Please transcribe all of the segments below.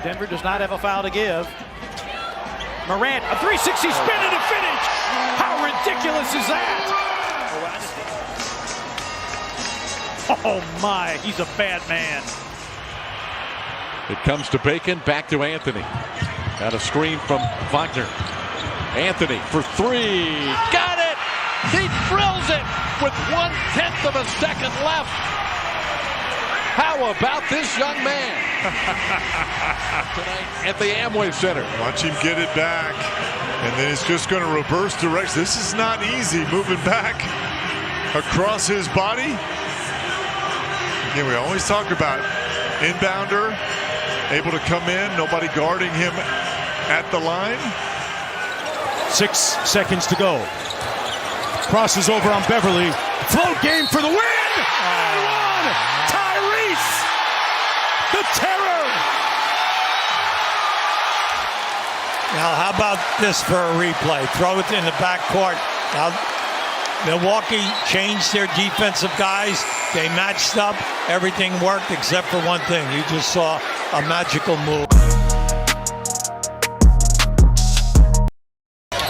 Denver does not have a foul to give. Morant, a 360 spin and a finish. How ridiculous is that? Oh my, he's a bad man. It comes to Bacon, back to Anthony. Got a screen from Wagner. Anthony for three. Got it! He drills it with 1/10 of a second left. How about this young man? Tonight at the Amway Center. Watch him get it back, and then it's just going to reverse direction. This is not easy, moving back across his body. Again, we always talk about inbounder, able to come in, nobody guarding him at the line. 6 seconds to go. Crosses over on Beverly. Float game for the win! Tyrese! The terror! Now, how about this for a replay? Throw it in the backcourt. Now, Milwaukee changed their defensive guys. They matched up. Everything worked except for one thing. You just saw a magical move.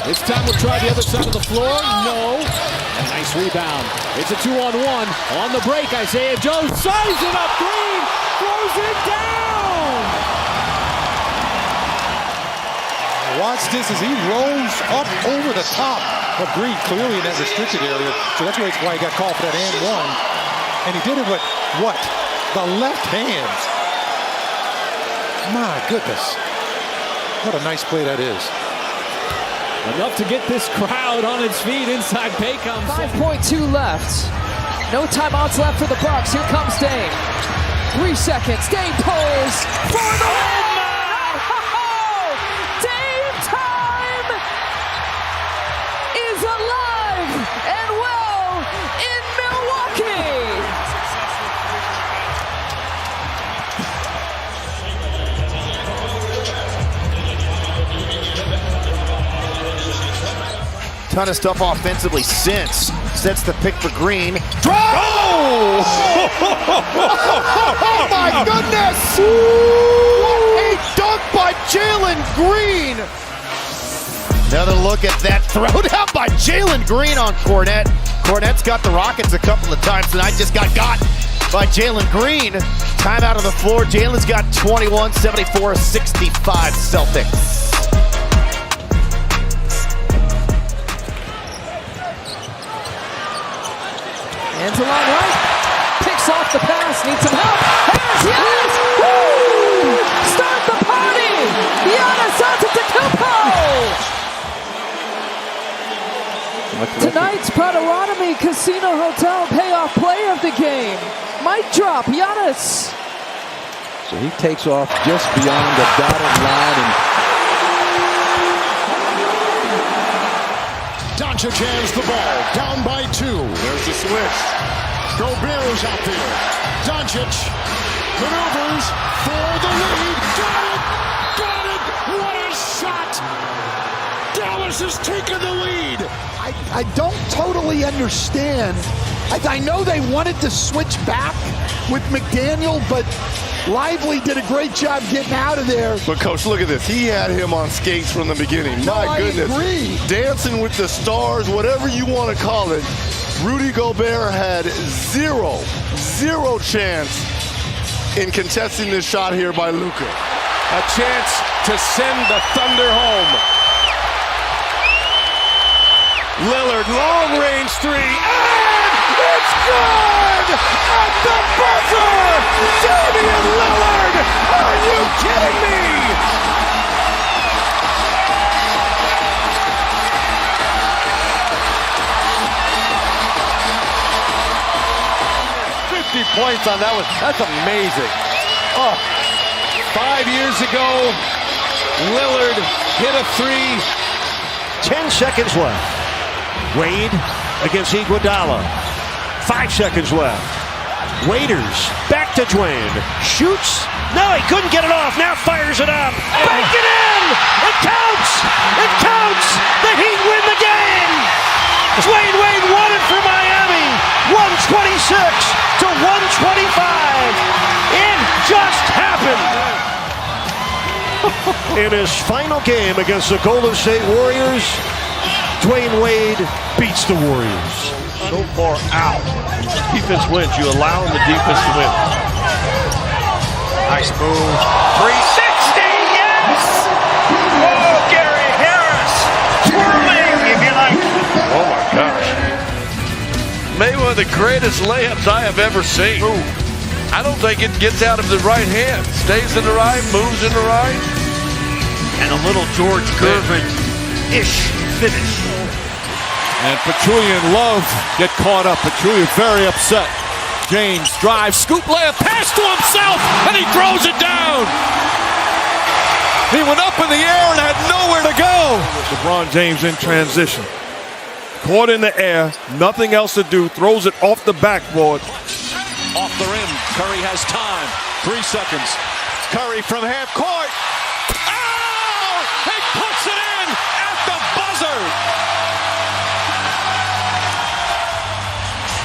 This time we'll try the other side of the floor. No. A nice rebound. It's a 2-on-1. On the break, Isaiah Joe size it up. Green throws it down. Watch this as he rolls up over the top of Green, clearly in that restricted area. So that's why he got called for that and one. And he did it with what? The left hand. My goodness. What a nice play that is. Enough to get this crowd on its feet inside Paycom. 5.2 left. No timeouts left for the Bucks. Here comes Dame. 3 seconds. Dame pulls for the win. Dame time is alive and well in Milwaukee. Ton of stuff offensively since. Sets the pick for Green. Drive! Oh! Oh my goodness! What a dunk by Jalen Green! Another look at that throwdown by Jalen Green on Cornette. Cornette's got the Rockets a couple of times tonight. Just got by Jalen Green. Time out of the floor. Jalen's got 21, 74, 65 Celtics. Hands along right, picks off the pass, needs some help. Here's Giannis! Woo! Start the party! Giannis Antetokounmpo! Tonight's Potawatomi Casino Hotel payoff play of the game. Mic drop, Giannis. So he takes off just beyond the dotted line and Doncic has the ball, down by 2. There's the switch. Gobert's out there. Doncic maneuvers for the lead. Got it! Got it! What a shot! Dallas has taken the lead. I don't totally understand. I know they wanted to switch back with McDaniel, but Lively did a great job getting out of there. But Coach, look at this. He had him on skates from the beginning. My goodness. I agree. Dancing with the stars, whatever you want to call it. Rudy Gobert had zero chance in contesting this shot here by Luka. A chance to send the Thunder home. Lillard, long-range three, and it's good! At the buzzer! Damian Lillard! Are you kidding me? Points on that one. That's amazing. Oh. 5 years ago, Lillard hit a 3. 10 seconds left. Wade against Iguodala. 5 seconds left. Waiters back to Dwayne. Shoots. No, he couldn't get it off. Now fires it up. Bank it in. It counts. It counts. The Heat win the game. Dwayne Wade won it for Miami. 126 to 125. It just happened. In his final game against the Golden State Warriors, Dwayne Wade beats the Warriors. So far out. Defense wins. You allow the defense to win. Nice move. 360, yes! Oh, Gary Harris. Twirling, if you like. Oh, my gosh. Maybe one of the greatest layups I have ever seen. Ooh. I don't think it gets out of the right hand. Stays in the right, moves in the right. And a little George Gervin-ish finish. And Pachulia and Love get caught up. Pachulia very upset. James drives, scoop layup, pass to himself, and he throws it down. He went up in the air and had nowhere to go. LeBron James in transition. Caught in the air, nothing else to do, throws it off the backboard. Off the rim, Curry has time. 3 seconds. Curry from half court. Oh! He puts it in at the buzzer.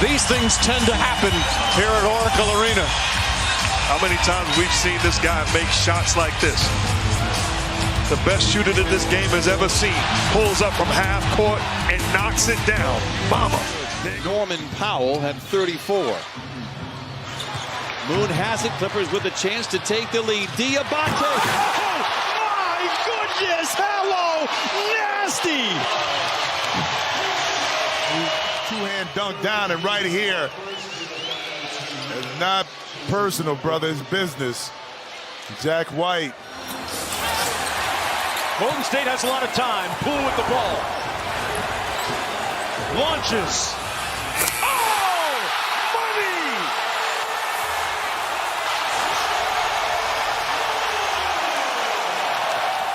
These things tend to happen here at Oracle Arena. How many times we've seen this guy make shots like this? The best shooter that this game has ever seen. Pulls up from half court and knocks it down. Mama. Norman Powell had 34. Moon has it. Clippers with a chance to take the lead. Diabate. Oh, my goodness. Hello. Nasty. Two-hand dunk down, and right here. It's not personal, brother. It's business. Jack White. Golden State has a lot of time. Poole with the ball. Launches. Oh! Money!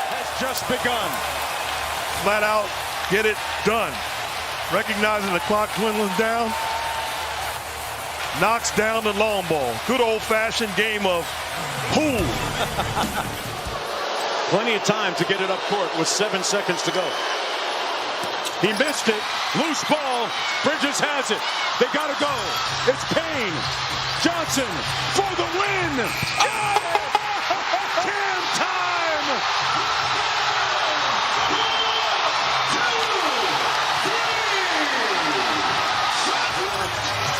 Has just begun. Flat out, get it done. Recognizing the clock dwindling down. Knocks down the long ball. Good old-fashioned game of pool. Plenty of time to get it up court with 7 seconds to go. He missed it. Loose ball. Bridges has it. They got to go. It's Payne. Johnson for the win. Got it! Cam time!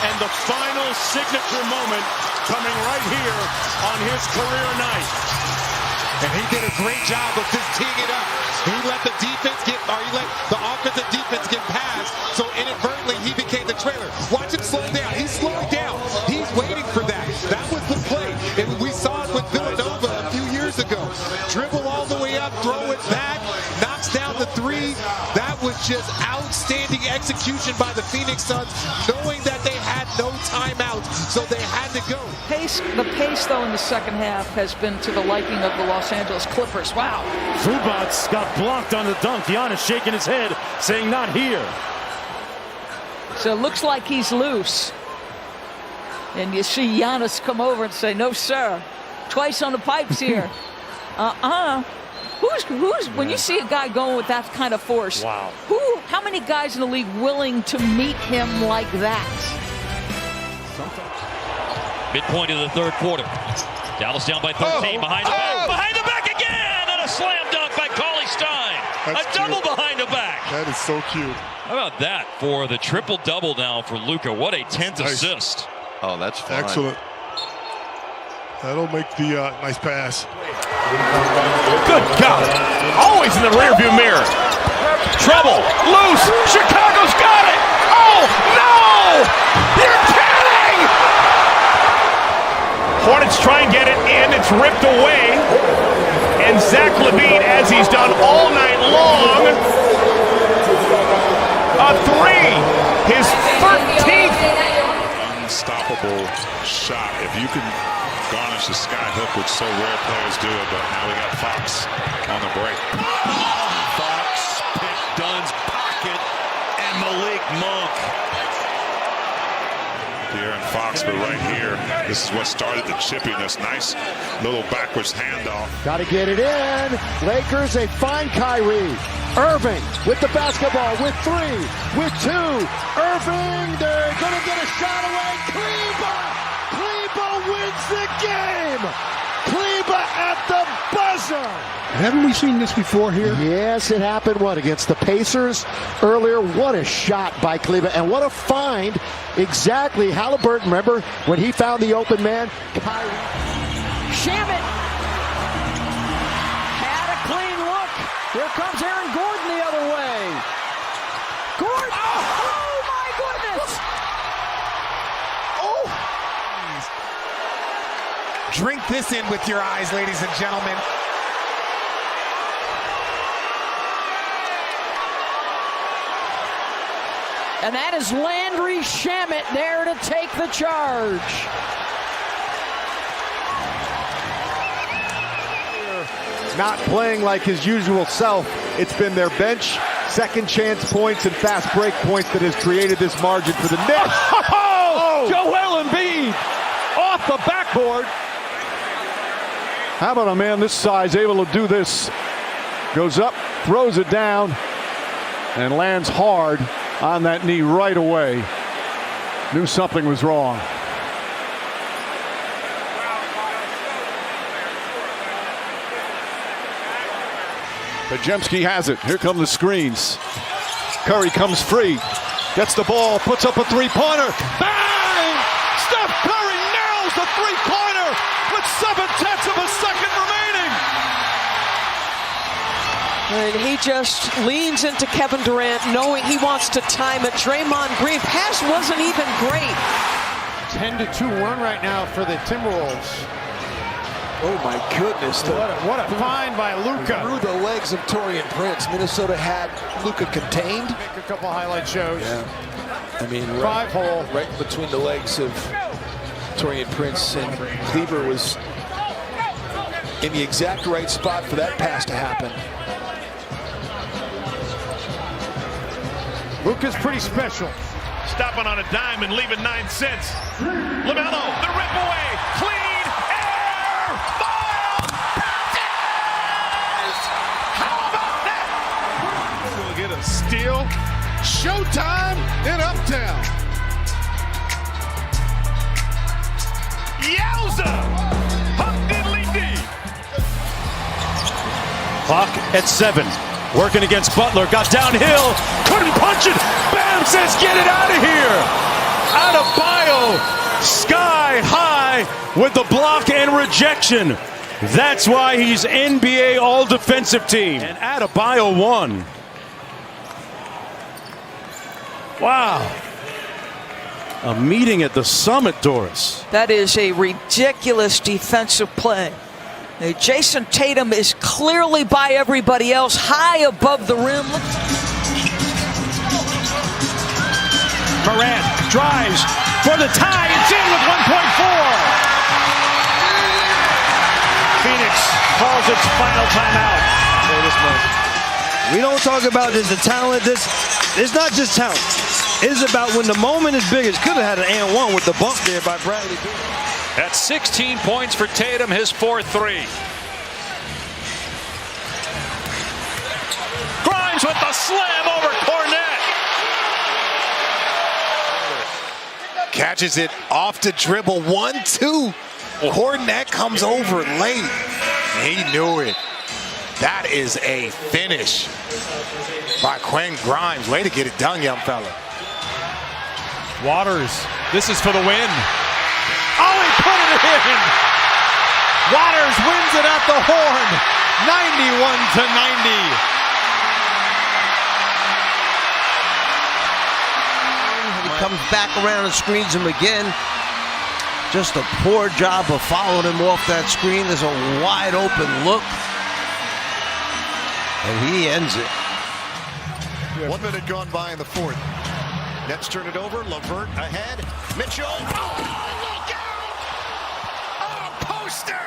And the final signature moment coming right here on his career night. And he did a great job of just teeing it up. He let the defense he let the offensive defense get past, so inadvertently he became the trailer. Watch him slow down. He's slowing down. He's waiting for that. That was the play. And we saw it with Villanova a few years ago. Dribble all the way up, throw it back, knocks down the 3. That was just outstanding execution by the Phoenix Suns, knowing that they had no timeout, so they had to go. The pace, though, in the second half has been to the liking of the Los Angeles Clippers. Wow. Zubats got blocked on the dunk. Giannis shaking his head, saying not here. So it looks like he's loose. And you see Giannis come over and say, no, sir. Twice on the pipes here. When you see a guy going with that kind of force, wow. How many guys in the league willing to meet him like that? Midpoint of the third quarter. Dallas down by 13. Behind the back. Behind the back again! And a slam dunk by Cauley Stein. That's a double behind the back. That is so cute. How about that for the triple-double now for Luka? What a 10th assist. Oh, that's fun. Excellent. That'll make the nice pass. Good God. Always in the rearview mirror. Trouble. Loose. Chicago's got it. Oh, no! You're kidding! Hornets try and get it in. It's ripped away. And Zach LaVine, as he's done all night long, a 3. His 13th. Unstoppable shot. If you can garnish the sky hook, which so rare players do it, but now we got Fox on the break. Fox picked Dunn's pocket and Malik Monk. De'Aaron Fox, but right here, this is what started the chippiness. Nice little backwards handoff. Got to get it in. Lakers, they find Kyrie. Irving with the basketball, with 3, with 2. Irving, they're going to get a shot away. Kleba wins the game. Kleba at the buzzer. Haven't we seen this before here? Yes, it happened, against the Pacers earlier. What a shot by Cleveland, and what a find. Exactly, Halliburton, remember, when he found the open man. Shamet had a clean look. Here comes Aaron Gordon the other way. Gordon! Oh my goodness! Drink this in with your eyes, ladies and gentlemen. And that is Landry Shamet there to take the charge. Not playing like his usual self. It's been their bench, second chance points, and fast break points that has created this margin for the Knicks. Joel Embiid off the backboard. How about a man this size able to do this? Goes up, throws it down, and lands hard on that knee right away. Knew something was wrong. Podziemski has it. Here come the screens. Curry comes free. Gets the ball, puts up a three-pointer. Bang! Steph Curry nails the three-pointer with 7/10 of a second remaining. And he just leans into Kevin Durant, knowing he wants to time it. Draymond Green pass wasn't even great. 10-2 run right now for the Timberwolves. Oh my goodness. What a find by Luka. Through the legs of Taurean Prince. Minnesota had Luka contained. Make a couple highlight shows. Yeah. I mean, Five-hole. right between the legs of Taurean Prince, and Cleaver was in the exact right spot for that pass to happen. Luka's pretty special. Stopping on a dime and leaving 9 cents. LaMelo, the rip away. Clean air ball. Yes! How about that? We'll get a steal. Showtime in Uptown. Yowza! Huck diddly dee. Clock at 7. Working against Butler. Got downhill. Couldn't punch it. Bam says, get it out of here. Adebayo sky high with the block and rejection. That's why he's NBA All-Defensive Team. And Adebayo won. Wow. A meeting at the Summit, Doris. That is a ridiculous defensive play. Jason Tatum is clearly by everybody else, high above the rim. Morant drives for the tie. It's in with 1.4. Phoenix calls its final timeout. We don't talk about just the talent. It's not just talent. It's about when the moment is big. It could have had an and one with the bump there by Bradley. That's 16 points for Tatum, his 4th-3. Grimes with the slam over Cornette. Catches it off the dribble. 1-2. Cornette comes over late. He knew it. That is a finish by Quinn Grimes. Way to get it done, young fella. Waters, this is for the win. Oh, he put it in. Waters wins it at the horn. 91-90. He comes back around and screens him again. Just a poor job of following him off that screen. There's a wide open look. And he ends it. 1 minute gone by in the fourth. Nets turn it over. LeVert ahead. Mitchell. Oh, look out! Oh, poster!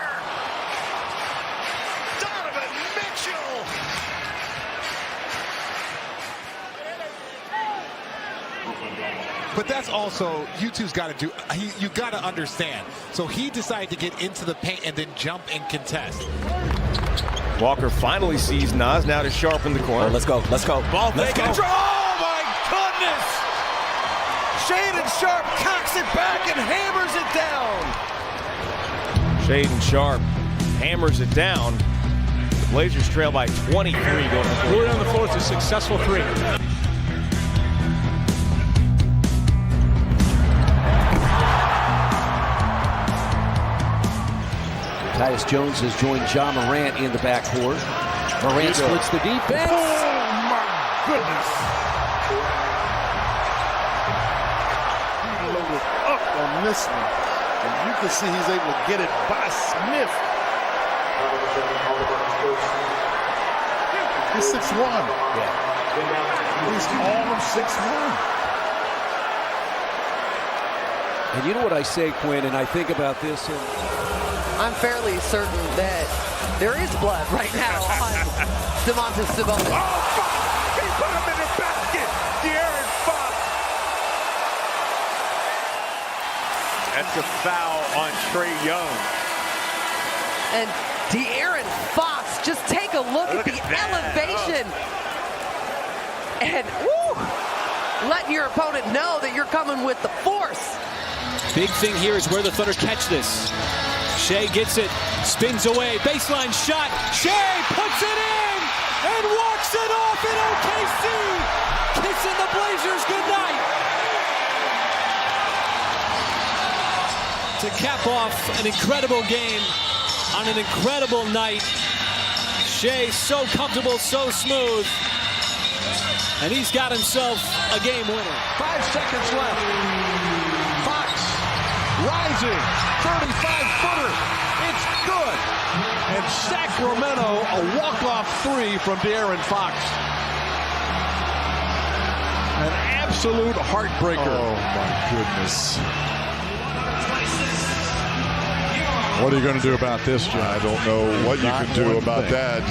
Donovan Mitchell! But that's also, you two's got to do, you got to understand. So he decided to get into the paint and then jump and contest. Walker finally sees Nas, now to Sharp in the corner. Let's go. Ball fake. Oh, my goodness! Shaden Sharp cocks it back and hammers it down. Shaden Sharp hammers it down. Blazers trail by 23 going to the fourth. Fluid on the floor. It's a successful three. Tyus Jones has joined Ja Morant in the backcourt. Morant splits the defense. Oh, my goodness. He loaded up on this one. And you can see he's able to get it by Smith. He's 6'1". Yeah. He's all of 6'1". And you know what I say, Quinn, and I think about this. I'm fairly certain that there is blood right now on Domantas Sabonis. Oh, fuck! He put him in the basket! De'Aaron Fox! That's a foul on Trae Young. And De'Aaron Fox, just take a look at the elevation. And woo, letting your opponent know that you're coming with the force. Big thing here is where the Thunder catch this. Shea gets it, spins away, baseline shot. Shea puts it in and walks it off in OKC. Kissing the Blazers goodnight. To cap off an incredible game on an incredible night. Shea so comfortable, so smooth. And he's got himself a game winner. 5 seconds left. Fox rising, 35-footer. It's good. And Sacramento, a walk-off three from De'Aaron Fox. An absolute heartbreaker. Oh, my goodness. What are you going to do about this, John? I don't know what you can do about that.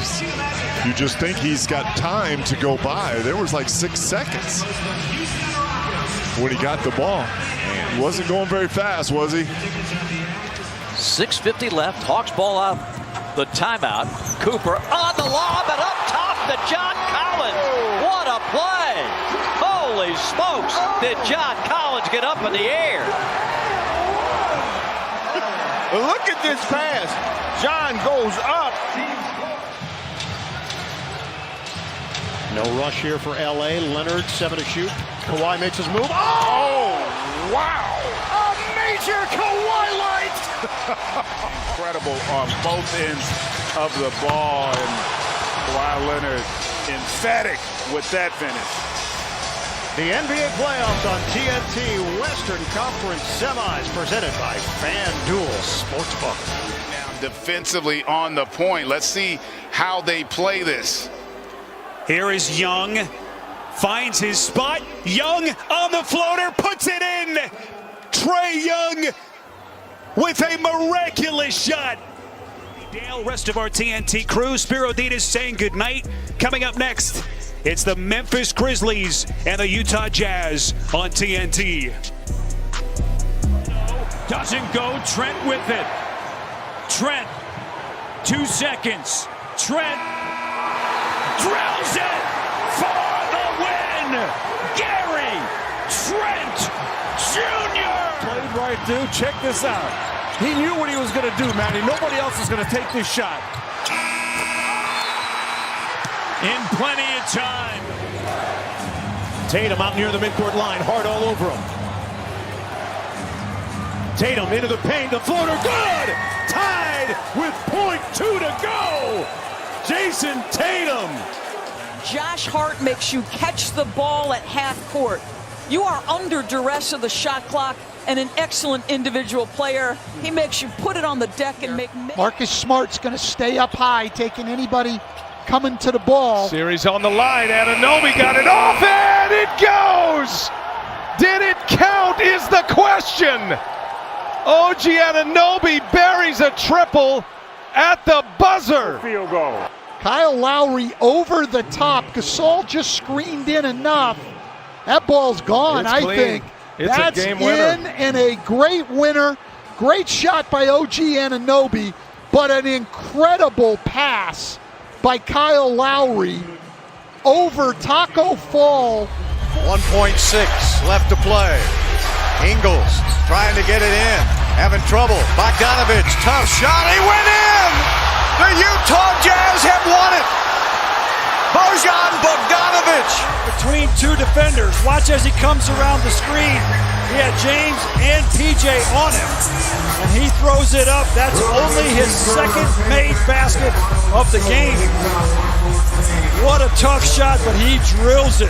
You just think he's got time to go by. There was like 6 seconds when he got the ball. He wasn't going very fast, was he? 6:50 left. Hawks ball out the timeout. Cooper on the lob and up top to John Collins. What a play! Holy smokes! Did John Collins get up in the air? Look at this pass. John goes up. No rush here for LA. Leonard, 7 to shoot. Kawhi makes his move. Oh, wow. A major Kawhi light. Incredible on both ends of the ball. And Kawhi Leonard emphatic with that finish. The NBA playoffs on TNT Western Conference Semis presented by FanDuel Sportsbook. Now defensively on the point. Let's see how they play this. Here is Young. Finds his spot. Young on the floater. Puts it in. Trae Young with a miraculous shot. Dale, rest of our TNT crew. Spiro Ditas saying goodnight. Coming up next, it's the Memphis Grizzlies and the Utah Jazz on TNT. Doesn't go. Trent with it. Trent. 2 seconds. Trent drills it for the win. Gary Trent Jr. Played right, dude. Check this out. He knew what he was going to do, Manny. Nobody else is going to take this shot. In plenty of time. Tatum out near the midcourt line, hard all over him. Tatum into the paint, the floater, good! Tied with .2 to go! Jason Tatum! Josh Hart makes you catch the ball at half court. You are under duress of the shot clock and an excellent individual player. He makes you put it on the deck and make... Marcus Smart's going to stay up high, taking anybody coming to the ball. Series on the line. Anunoby got it off, and it goes! Did it count is the question. OG Anunoby buries a triple at the buzzer. Field goal. Kyle Lowry over the top. Gasol just screened in enough. That ball's gone, It's I clean. think. It's That's a game winner. in and a great winner. Great shot by OG Anunoby, but an incredible pass by Kyle Lowry over Taco Fall. 1.6 left to play. Ingles trying to get it in, having trouble. Bogdanovich, tough shot, he went in! The Utah Jazz have won defenders. Watch as he comes around the screen. He had James and PJ on him, and he throws it up. That's only his second made basket of the game. What a tough shot, but he drills it.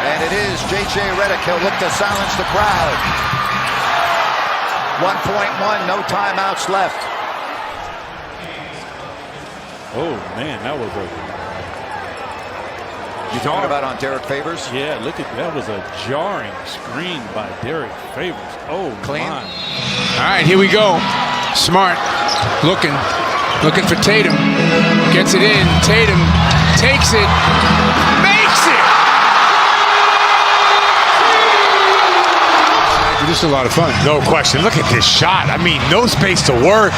And it is J.J. Redick. He'll look to silence the crowd. 1.1, no timeouts left. Oh, man, that was a... You talking about on Derek Favors? Yeah, look at that. Was a jarring screen by Derek Favors. Oh, clean. My. All right, here we go. Smart, looking for Tatum. Gets it in. Tatum takes it, makes it. Just a lot of fun. No question. Look at this shot. I mean, no space to work.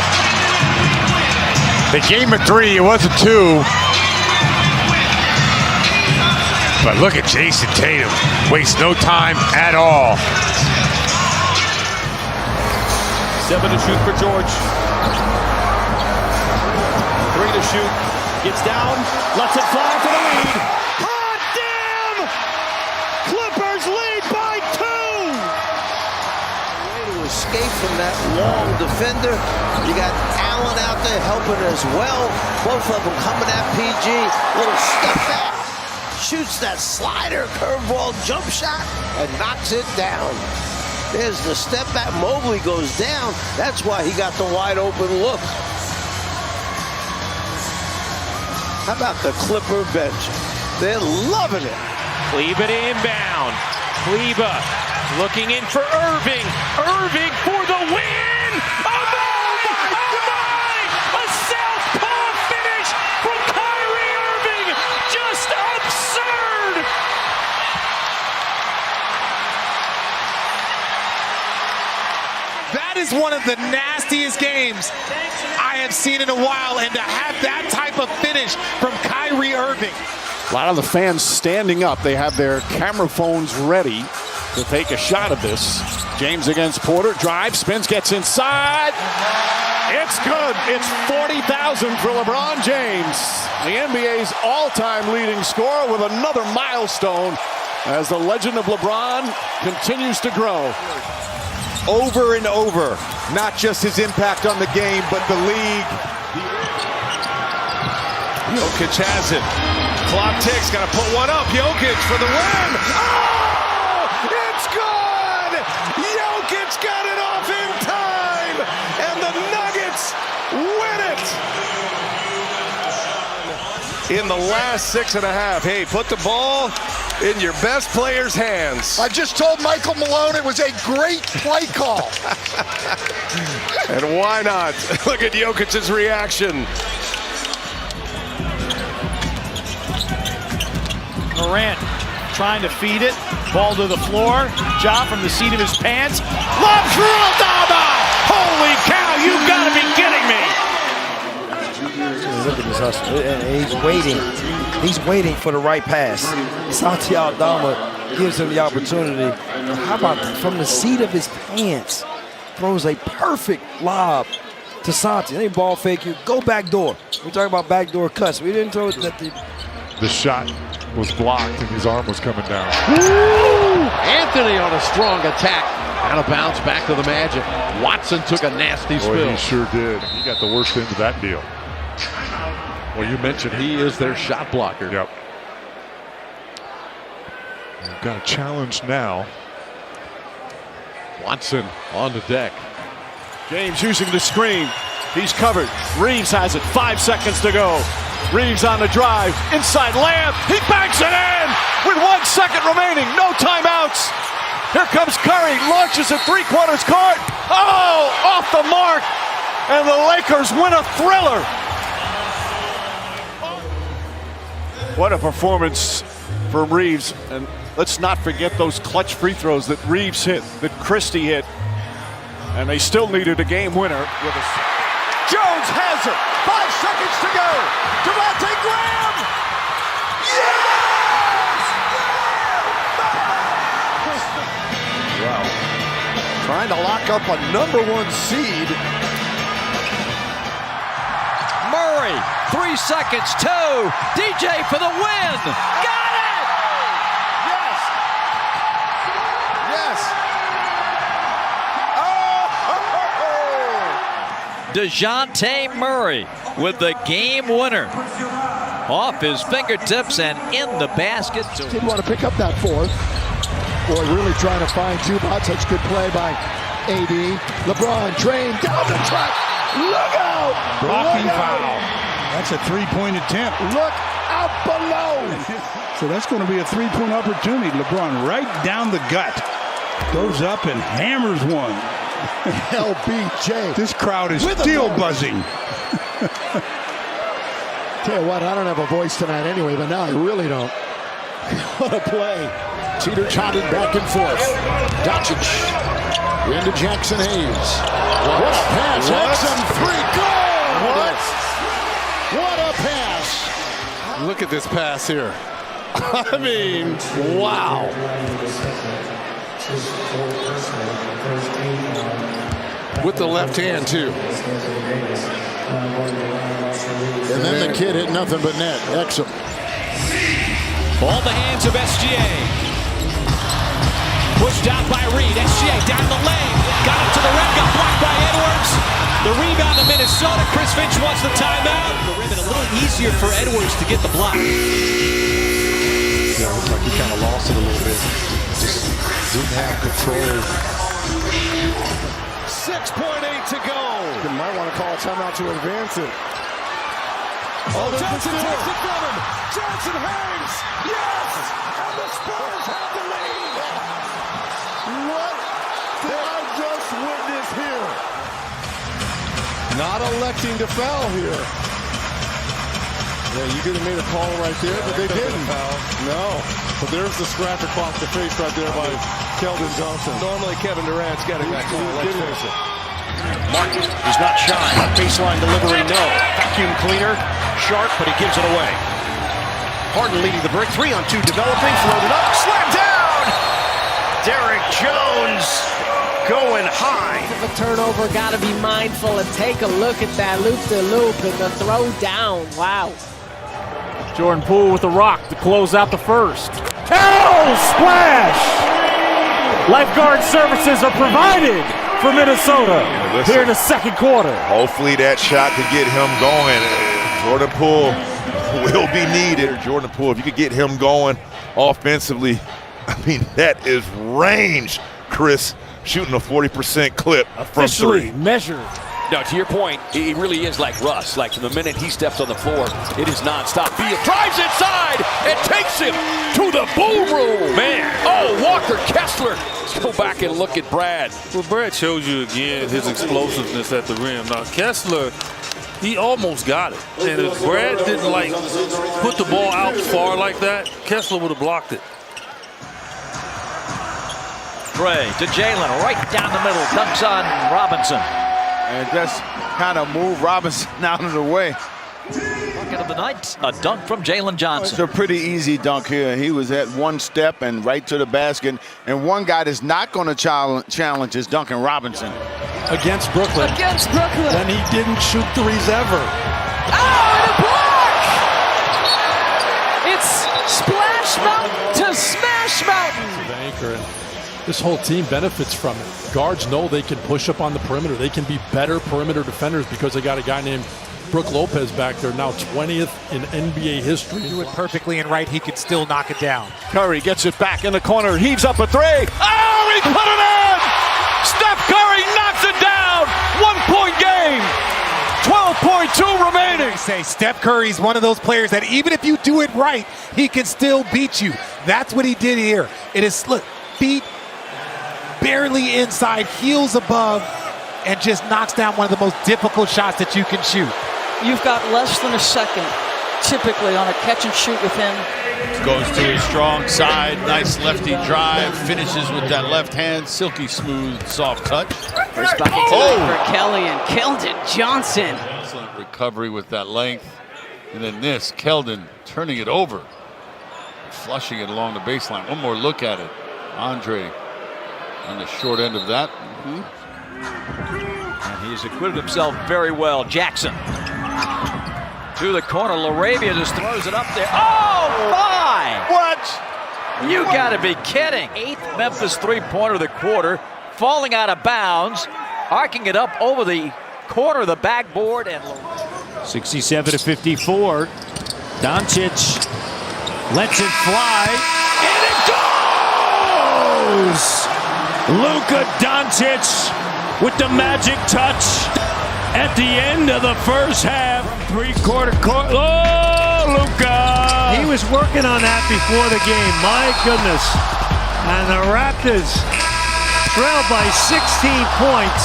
They gave him a 3. It was a 2. But look at Jason Tatum. Wastes no time at all. 7 to shoot for George. 3 to shoot. Gets down. Lets it fly for the lead. Hot damn! Clippers lead by 2! Way to escape from that long defender. You got Allen out there helping as well. Both of them coming at PG. Little step back. Shoots that slider, curveball jump shot, and knocks it down. There's the step back. Mobley goes down. That's why he got the wide open look. How about the Clipper bench? They're loving it. Kleber to inbound. Kleber looking in for Irving. Irving for the win! Oh my! Oh my! A southpaw finish from Kyrie Irving! Just absurd! That is one of the nastiest games I have seen in a while, and to have that type of finish from Kyrie Irving. A lot of the fans standing up. They have their camera phones ready to take a shot of this. James against Porter. Drive, spins, gets inside. It's good. It's 40,000 for LeBron James. The NBA's all-time leading scorer with another milestone as the legend of LeBron continues to grow. Over and over. Not just his impact on the game, but the league. Jokic has it. Clock ticks, got to put one up. Jokic for the win. Oh, it's good! Jokic got it off in time, and the Nuggets win it. In the last 6.5. Hey, put the ball in your best player's hands. I just told Michael Malone it was a great play call. And why not? Look at Jokic's reaction. Morant trying to feed it. Ball to the floor. Ja from the seat of his pants. Lob for Aldama! Holy cow, you gotta be kidding me! Look at this hustle. He's waiting. He's waiting for the right pass. Santi Aldama gives him the opportunity. How about from the seat of his pants? Throws a perfect lob to Santi. They ball fake you. Go back door. We're talking about backdoor cuts. We didn't throw it that the shot was blocked and his arm was coming down. Woo! Anthony on a strong attack. Out of bounds, back to the Magic. Watson took a nasty spill. He sure did. He got the worst end of that deal. Well, you mentioned he is their shot blocker. Yep. We've got a challenge now. Watson on the deck. James using the screen. He's covered. Reeves has it. 5 seconds to go. Reeves on the drive. Inside layup. He banks it in with 1 second remaining. No timeouts. Here comes Curry. Launches at three-quarters court. Oh, off the mark. And the Lakers win a thriller. What a performance from Reeves. And let's not forget those clutch free throws that Reeves hit, that Christie hit. And they still needed a game winner with a... Jones has it. 5 seconds to go. Devontae Graham. Yes! Wow. Trying to lock up a #1 seed. Murray. Murray, 3 seconds, 2. DJ for the win. Got it! Yes! Yes! Oh! DeJounte Murray with the game winner. Off his fingertips and in the basket. Didn't want to pick up that fourth. Boy, really trying to find Zubac. Such good play by AD. LeBron drained down the track. Look out! Blocking Look out. foul. That's a three-point attempt. Look out below. So that's going to be a three-point opportunity. LeBron right down the gut. Goes up and hammers one. LBJ. This crowd is still buzzing. Tell you what, I don't have a voice tonight anyway, but now I really don't. What a play. Teeter-totted back and forth. Doncic into Jackson Hayes. What a pass. Jackson, 3, good! What a pass. Look at this pass here. I mean, wow. With the left hand, too. And then the kid hit nothing but net. Exum. Ball in the hands of SGA. Pushed out by Reed. SGA down the lane. Got it to the rim. Got blocked by Edwards. The rebound to Minnesota. Chris Finch wants the timeout. The rim, and a little easier for Edwards to get the block. Yeah, looks like he kind of lost it a little bit. Just didn't have control. 6.8 to go. You might want to call a timeout to advance it. Oh, Johnson takes it from him. Johnson hangs. Yes! And the Spurs have the lead. What did I just witness here? Not electing to foul here. Yeah, you could have made a call right there, but they didn't. No. But there's the scratch across the face right there by Keldon Johnson. Normally Kevin Durant's getting that call. Let's face it. Martin is not shy. Baseline delivery, no. Vacuum cleaner, sharp, but he gives it away. Harden leading the break. 3-on-2 developing, floated up, slammed down! Derrick Jones going high. If a turnover, got to be mindful and take a look at that loop-de-loop and the throw down. Wow. Jordan Poole with the rock to close out the first. Oh, splash! Lifeguard services are provided for Minnesota here in the second quarter. Hopefully that shot could get him going. Jordan Poole will be needed. Jordan Poole, if you could get him going offensively, I mean, that is range, Chris, shooting a 40% clip from three. Measured. No, to your point, he really is like Russ. Like from the minute he steps on the floor, it is nonstop. He drives inside and takes him to the bull room. Man, oh, Walker Kessler. Let's go back and look at Brad. Well, Brad shows you again his explosiveness at the rim. Now, Kessler, he almost got it. And if Brad didn't, like, put the ball out far like that, Kessler would have blocked it. Trey to Jalen, right down the middle, dunks on Robinson. And just kind of move Robinson out of the way. Bucket of the night, a dunk from Jalen Johnson. It's a pretty easy dunk here. He was at one step and right to the basket. And one guy that's not going to challenge is Duncan Robinson. Against Brooklyn. Against Brooklyn. And he didn't shoot threes ever. Oh, and a block! It's Splash Mountain to Smash Mountain. The anchor, and this whole team benefits from it. Guards know they can push up on the perimeter. They can be better perimeter defenders because they got a guy named Brook Lopez back there, now 20th in NBA history. Do it perfectly and right, he could still knock it down. Curry gets it back in the corner, heaves up a three. Oh, he put it in! Steph Curry knocks it down! 1-point game! 12.2 remaining. I say Steph Curry's one of those players that even if you do it right, he can still beat you. That's what he did here. It is, look, feet barely inside, heels above, and just knocks down one of the most difficult shots that you can shoot. You've got less than a second, typically, on a catch and shoot with him. Goes to his strong side, nice lefty drive, finishes with that left hand, silky smooth, soft touch. First bucket tonight for Kelly and Keldon Johnson. Excellent recovery with that length. And then this, Keldon turning it over, flushing it along the baseline. One more look at it. Andre on the short end of that. And he's acquitted himself very well. Jackson. To the corner, LaRavia just throws it up there. Oh, my! What? You gotta be kidding. 8th Memphis three-pointer of the quarter, falling out of bounds, arcing it up over the corner of the backboard, and 67-54. Doncic lets it fly, and it goes! Luka Doncic with the magic touch at the end of the first half. Three-quarter court. Oh, Luka! He was working on that before the game. My goodness. And the Raptors trailed by 16 points.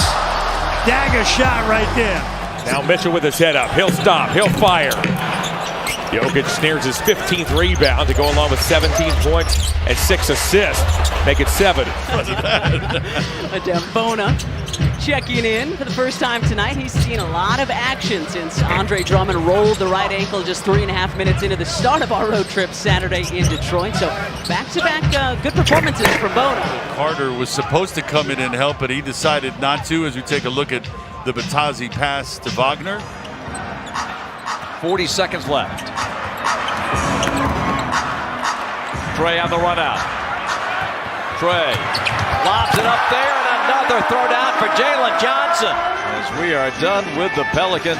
Dagger shot right there. Now Mitchell with his head up. He'll stop. He'll fire. Jokic snares his 15th rebound to go along with 17 points and 6 assists. Make it 7. Bona checking in for the first time tonight. He's seen a lot of action since Andre Drummond rolled the right ankle just 3.5 minutes into the start of our road trip Saturday in Detroit. So back-to-back good performances from Bona. Carter was supposed to come in and help, but he decided not to as we take a look at the Batazzi pass to Wagner. 40 seconds left. Trey on the run out. Trey lobs it up there, and another throw down for Jalen Johnson. As we are done with the Pelicans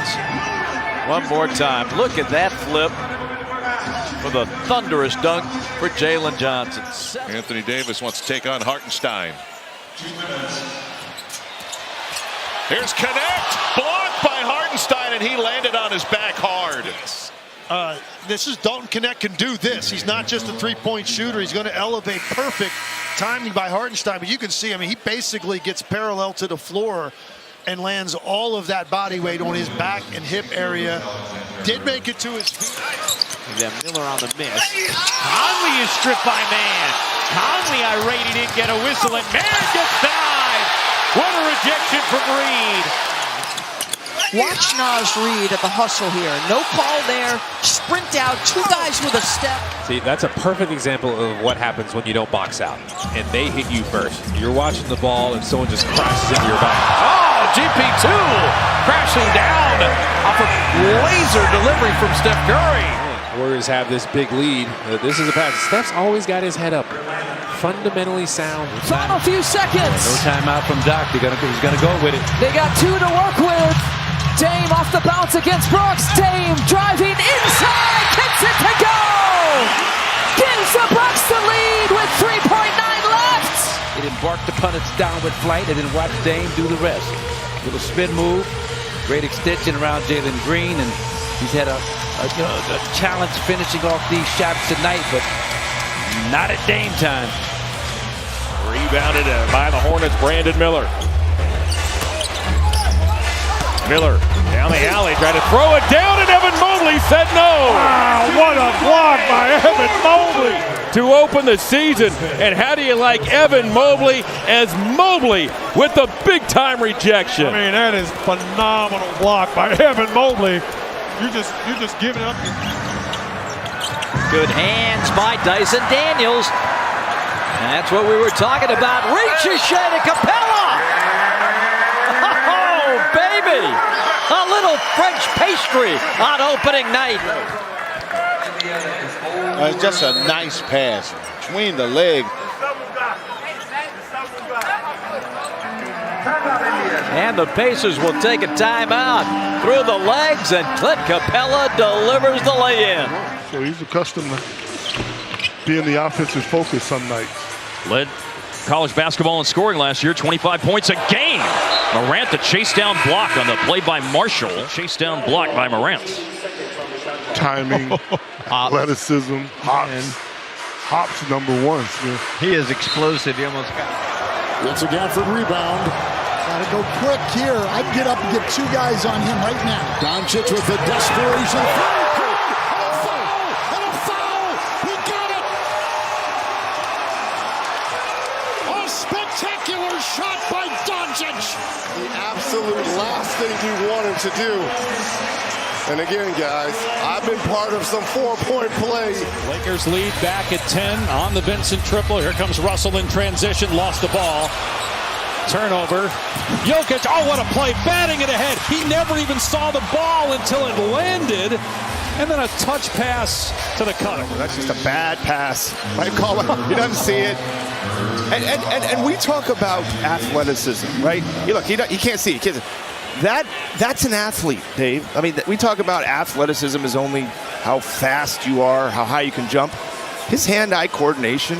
one more time. Look at that flip for the thunderous dunk for Jalen Johnson. Anthony Davis wants to take on Hartenstein. Here's Connect, blocked by Hartenstein, and he landed on his back hard. This is Dalton Connect can do this. He's not just a three-point shooter. He's going to elevate. Perfect timing by Hartenstein. But you can see, I mean, he basically gets parallel to the floor and lands all of that body weight on his back and hip area. Did make it to his feet. Then Miller on the miss. Conley is stripped by Mann. Conley irate, he didn't get a whistle, and Mann gets denied. What a rejection from Reed. Watch Naz Reid at the hustle here. No call there. Sprint out. 2 guys with a step. See, that's a perfect example of what happens when you don't box out and they hit you first. You're watching the ball and someone just crashes into your back. Oh, GP2 crashing down off a laser delivery from Steph Curry. Warriors have this big lead. This is a pass. Steph's always got his head up. Fundamentally sound. Final few seconds. No timeout from Doc. He's gonna go with it. They got 2 to work with. Dame off the bounce against Brooks. Dame driving inside, kicks it to go. Gives the Bucks the lead with 3.9 left. It embarked upon its downward flight and then watched Dame do the rest. With a spin move, great extension around Jalen Green, and he's had a challenge finishing off these shots tonight, but not at Dame time. Rebounded by the Hornets, Brandon Miller. Miller down the alley, tried to throw it down, and Evan Mobley said no. Wow, what a block by Evan Mobley to open the season. And how do you like Evan Mobley as Mobley with the big-time rejection? I mean, that is phenomenal block by Evan Mobley. You're just giving up. Good hands by Dyson Daniels. That's what we were talking about. Ricochet to Capella. Oh, baby. A little French pastry on opening night. It's just a nice pass between the legs. And the Pacers will take a timeout through the legs, and Clint Capella delivers the lay-in. So he's accustomed to being the offensive focus some nights. Led college basketball in scoring last year, 25 points a game. Morant, the chase down block on the play by Marshall. Chase down block by Morant. Timing, athleticism, hops number 1. Smith. He is explosive. He almost got it. Once again for rebound. Gotta go quick here. I'd get up and get 2 guys on him right now. Doncic with the desperation. Spectacular shot by Doncic. The absolute last thing you want him to do. And again, guys, I've been part of some 4-point play. Lakers lead back at 10 on the Vincent triple. Here comes Russell in transition, lost the ball. Turnover. Jokic, oh, what a play, batting it ahead. He never even saw the ball until it landed. And then a touch pass to the cutter. That's just a bad pass. Right, call out. He doesn't see it. And we talk about athleticism, right? Look, he can't see it. That's an athlete, Dave. I mean, we talk about athleticism is only how fast you are, how high you can jump. His hand-eye coordination.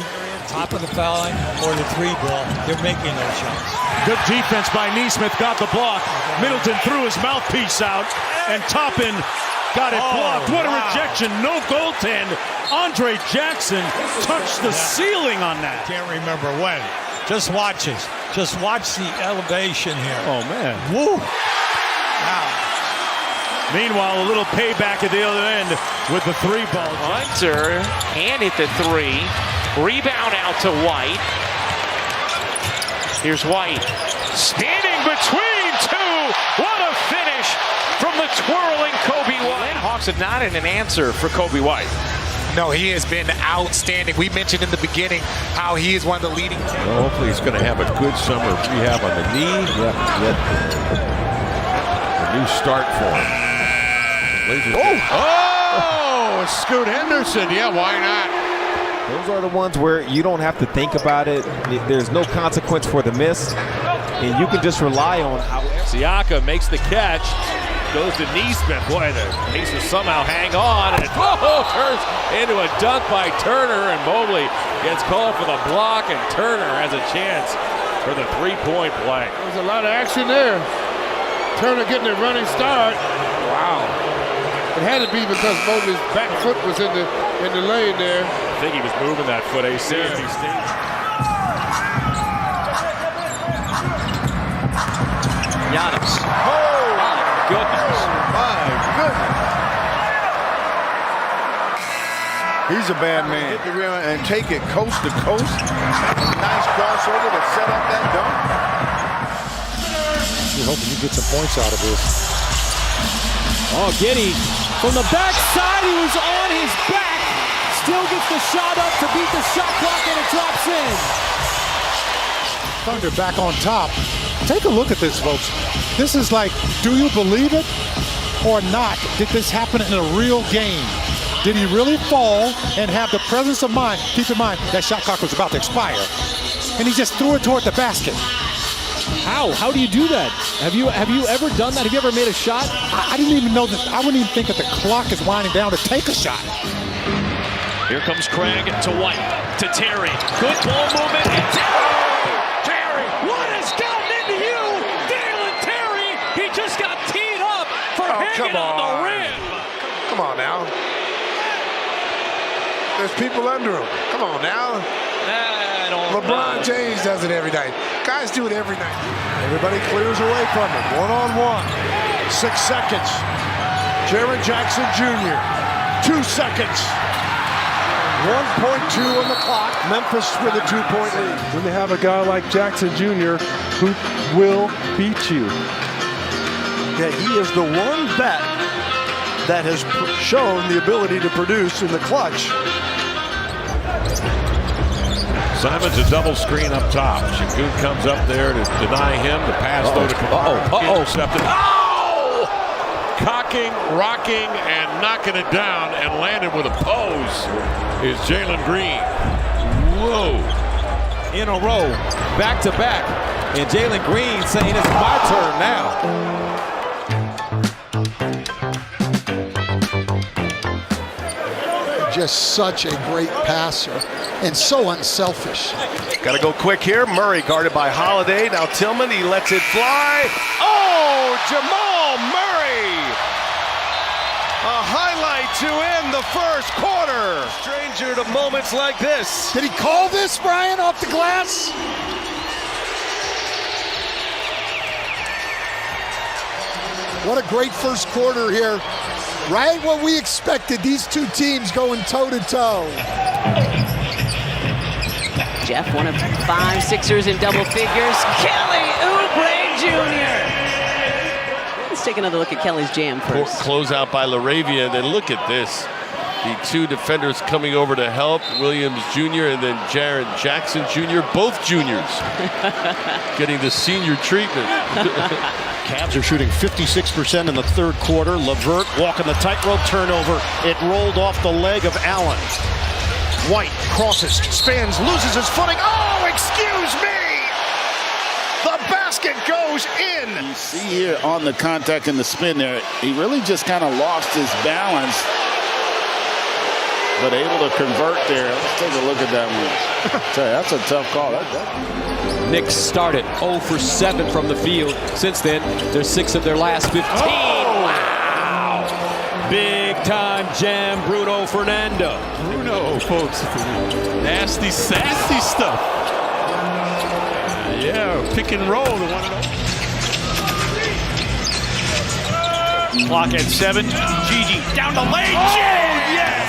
Top of the foul line or the three ball, they're making those shots. Good defense by Neesmith, got the block. Middleton threw his mouthpiece out, and Toppin got it blocked. What a rejection, no goaltend. Andre Jackson touched the ceiling on that. Can't remember when. Just watch it. Just watch the elevation here. Oh, man. Woo! Wow. Meanwhile, a little payback at the other end with the three ball. Hunter and hit the three. Rebound out to White. Here's White. Standing between two. What a finish from the twirling Kobe White. Hawks have not had an answer for Kobe White. No, he has been outstanding. We mentioned in the beginning how he is one of the leading. Well, hopefully he's going to have a good summer of rehab on the knee. A new start for him. Oh, Scoot Henderson. Yeah, why not? Those are the ones where you don't have to think about it. There's no consequence for the miss, and you can just rely on how. Siaka makes the catch, goes to Neesmith. Boy, the Pacers somehow hang on, and it turns into a dunk by Turner, and Mobley gets called for the block, and Turner has a chance for the three-point play. There's a lot of action there. Turner getting a running start. Wow. It had to be because Mobley's back foot was in the lane there. I think he was moving that foot, AC. Yeah. Giannis. Oh, my goodness. My goodness. He's a bad man. Hit the rim and take it coast to coast. Nice crossover to set up that dunk. You're hoping you get some points out of this. Oh, Giddey from the backside. He was on his back. Still gets the shot up to beat the shot clock, and it drops in. Thunder back on top. Take a look at this, folks. This is like, do you believe it or not? Did this happen in a real game? Did he really fall and have the presence of mind? Keep in mind, that shot clock was about to expire. And he just threw it toward the basket. How? How do you do that? Have you ever done that? Have you ever made a shot? I didn't even know that. I wouldn't even think that the clock is winding down to take a shot. Here comes Craig to White, to Terry. Good ball movement, and Terry! What has gotten into you? Dalen Terry! He just got teed up for hanging on the rim. Come on now. There's people under him. Come on now. LeBron James does it every night. Guys do it every night. Everybody clears away from him. One-on-one. 6 seconds. Jaren Jackson Jr. 2 seconds. 1.2 on the clock. Memphis with a 2-point lead. When they have a guy like Jackson Jr. who will beat you. Yeah, he is the one vet that has shown the ability to produce in the clutch. Simon's a double screen up top. Şengün comes up there to deny him. The pass though to Kamara. Intercepted. Oh! Cocking, rocking, and knocking it down and landed with a pose is Jalen Green. Whoa. In a row, back to back. And Jalen Green saying it's my turn now. Just such a great passer and so unselfish. Got to go quick here. Murray guarded by Holiday. Now Tillman, he lets it fly. Oh, Jamal Murray! A highlight to end the first quarter. Stranger to moments like this. Did he call this, Brian, off the glass? What a great first quarter here. Right what we expected, these two teams going toe-to-toe. Jeff, one of 5 Sixers in double figures. Kelly Oubre Jr. Let's take another look at Kelly's jam first. Close out by LaRavia. Then look at this. The two defenders coming over to help, Williams Jr. and then Jaren Jackson Jr., both juniors, getting the senior treatment. Cavs are shooting 56% in the third quarter. LeVert walking the tightrope turnover. It rolled off the leg of Allen. White crosses, spins, loses his footing. Oh, excuse me! The basket goes in! You see here on the contact and the spin there, he really just kind of lost his balance, but able to convert there. Let's take a look at that one. Tell you, that's a tough call. Knicks started 0 for 7 from the field. Since then, they're 6 of their last 15. Wow! Big time jam, Bruno Fernando. Bruno, folks. Nasty, sassy stuff. Yeah, pick and roll. The 1-0. Clock at 7. Gigi down the lane. Yes!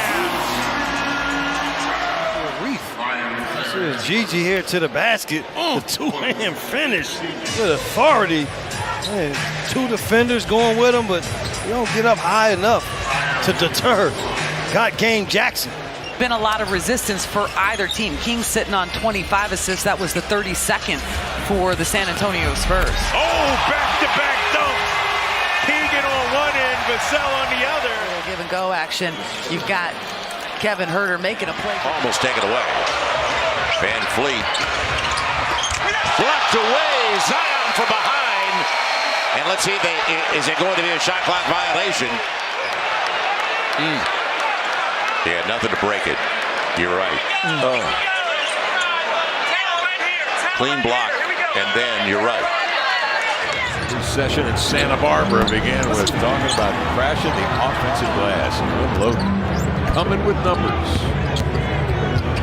Gigi here to the basket. The two-hand finish with authority. Man, two defenders going with him, but you don't get up high enough to deter. Got game Jackson. Been a lot of resistance for either team. Kings sitting on 25 assists. That was the 32nd for the San Antonio Spurs. Oh, back-to-back dunk. Keegan on one end, Vassell on the other. Give and go action. You've got Kevin Huerter making a play. Almost taken away. Van Fleet. Blocked away. Zion from behind. And let's see, is it going to be a shot clock violation? Yeah, nothing to break it. You're right. Clean block, and then you're right. Session in Santa Barbara began with talking about crashing the offensive glass and unloading. Coming with numbers.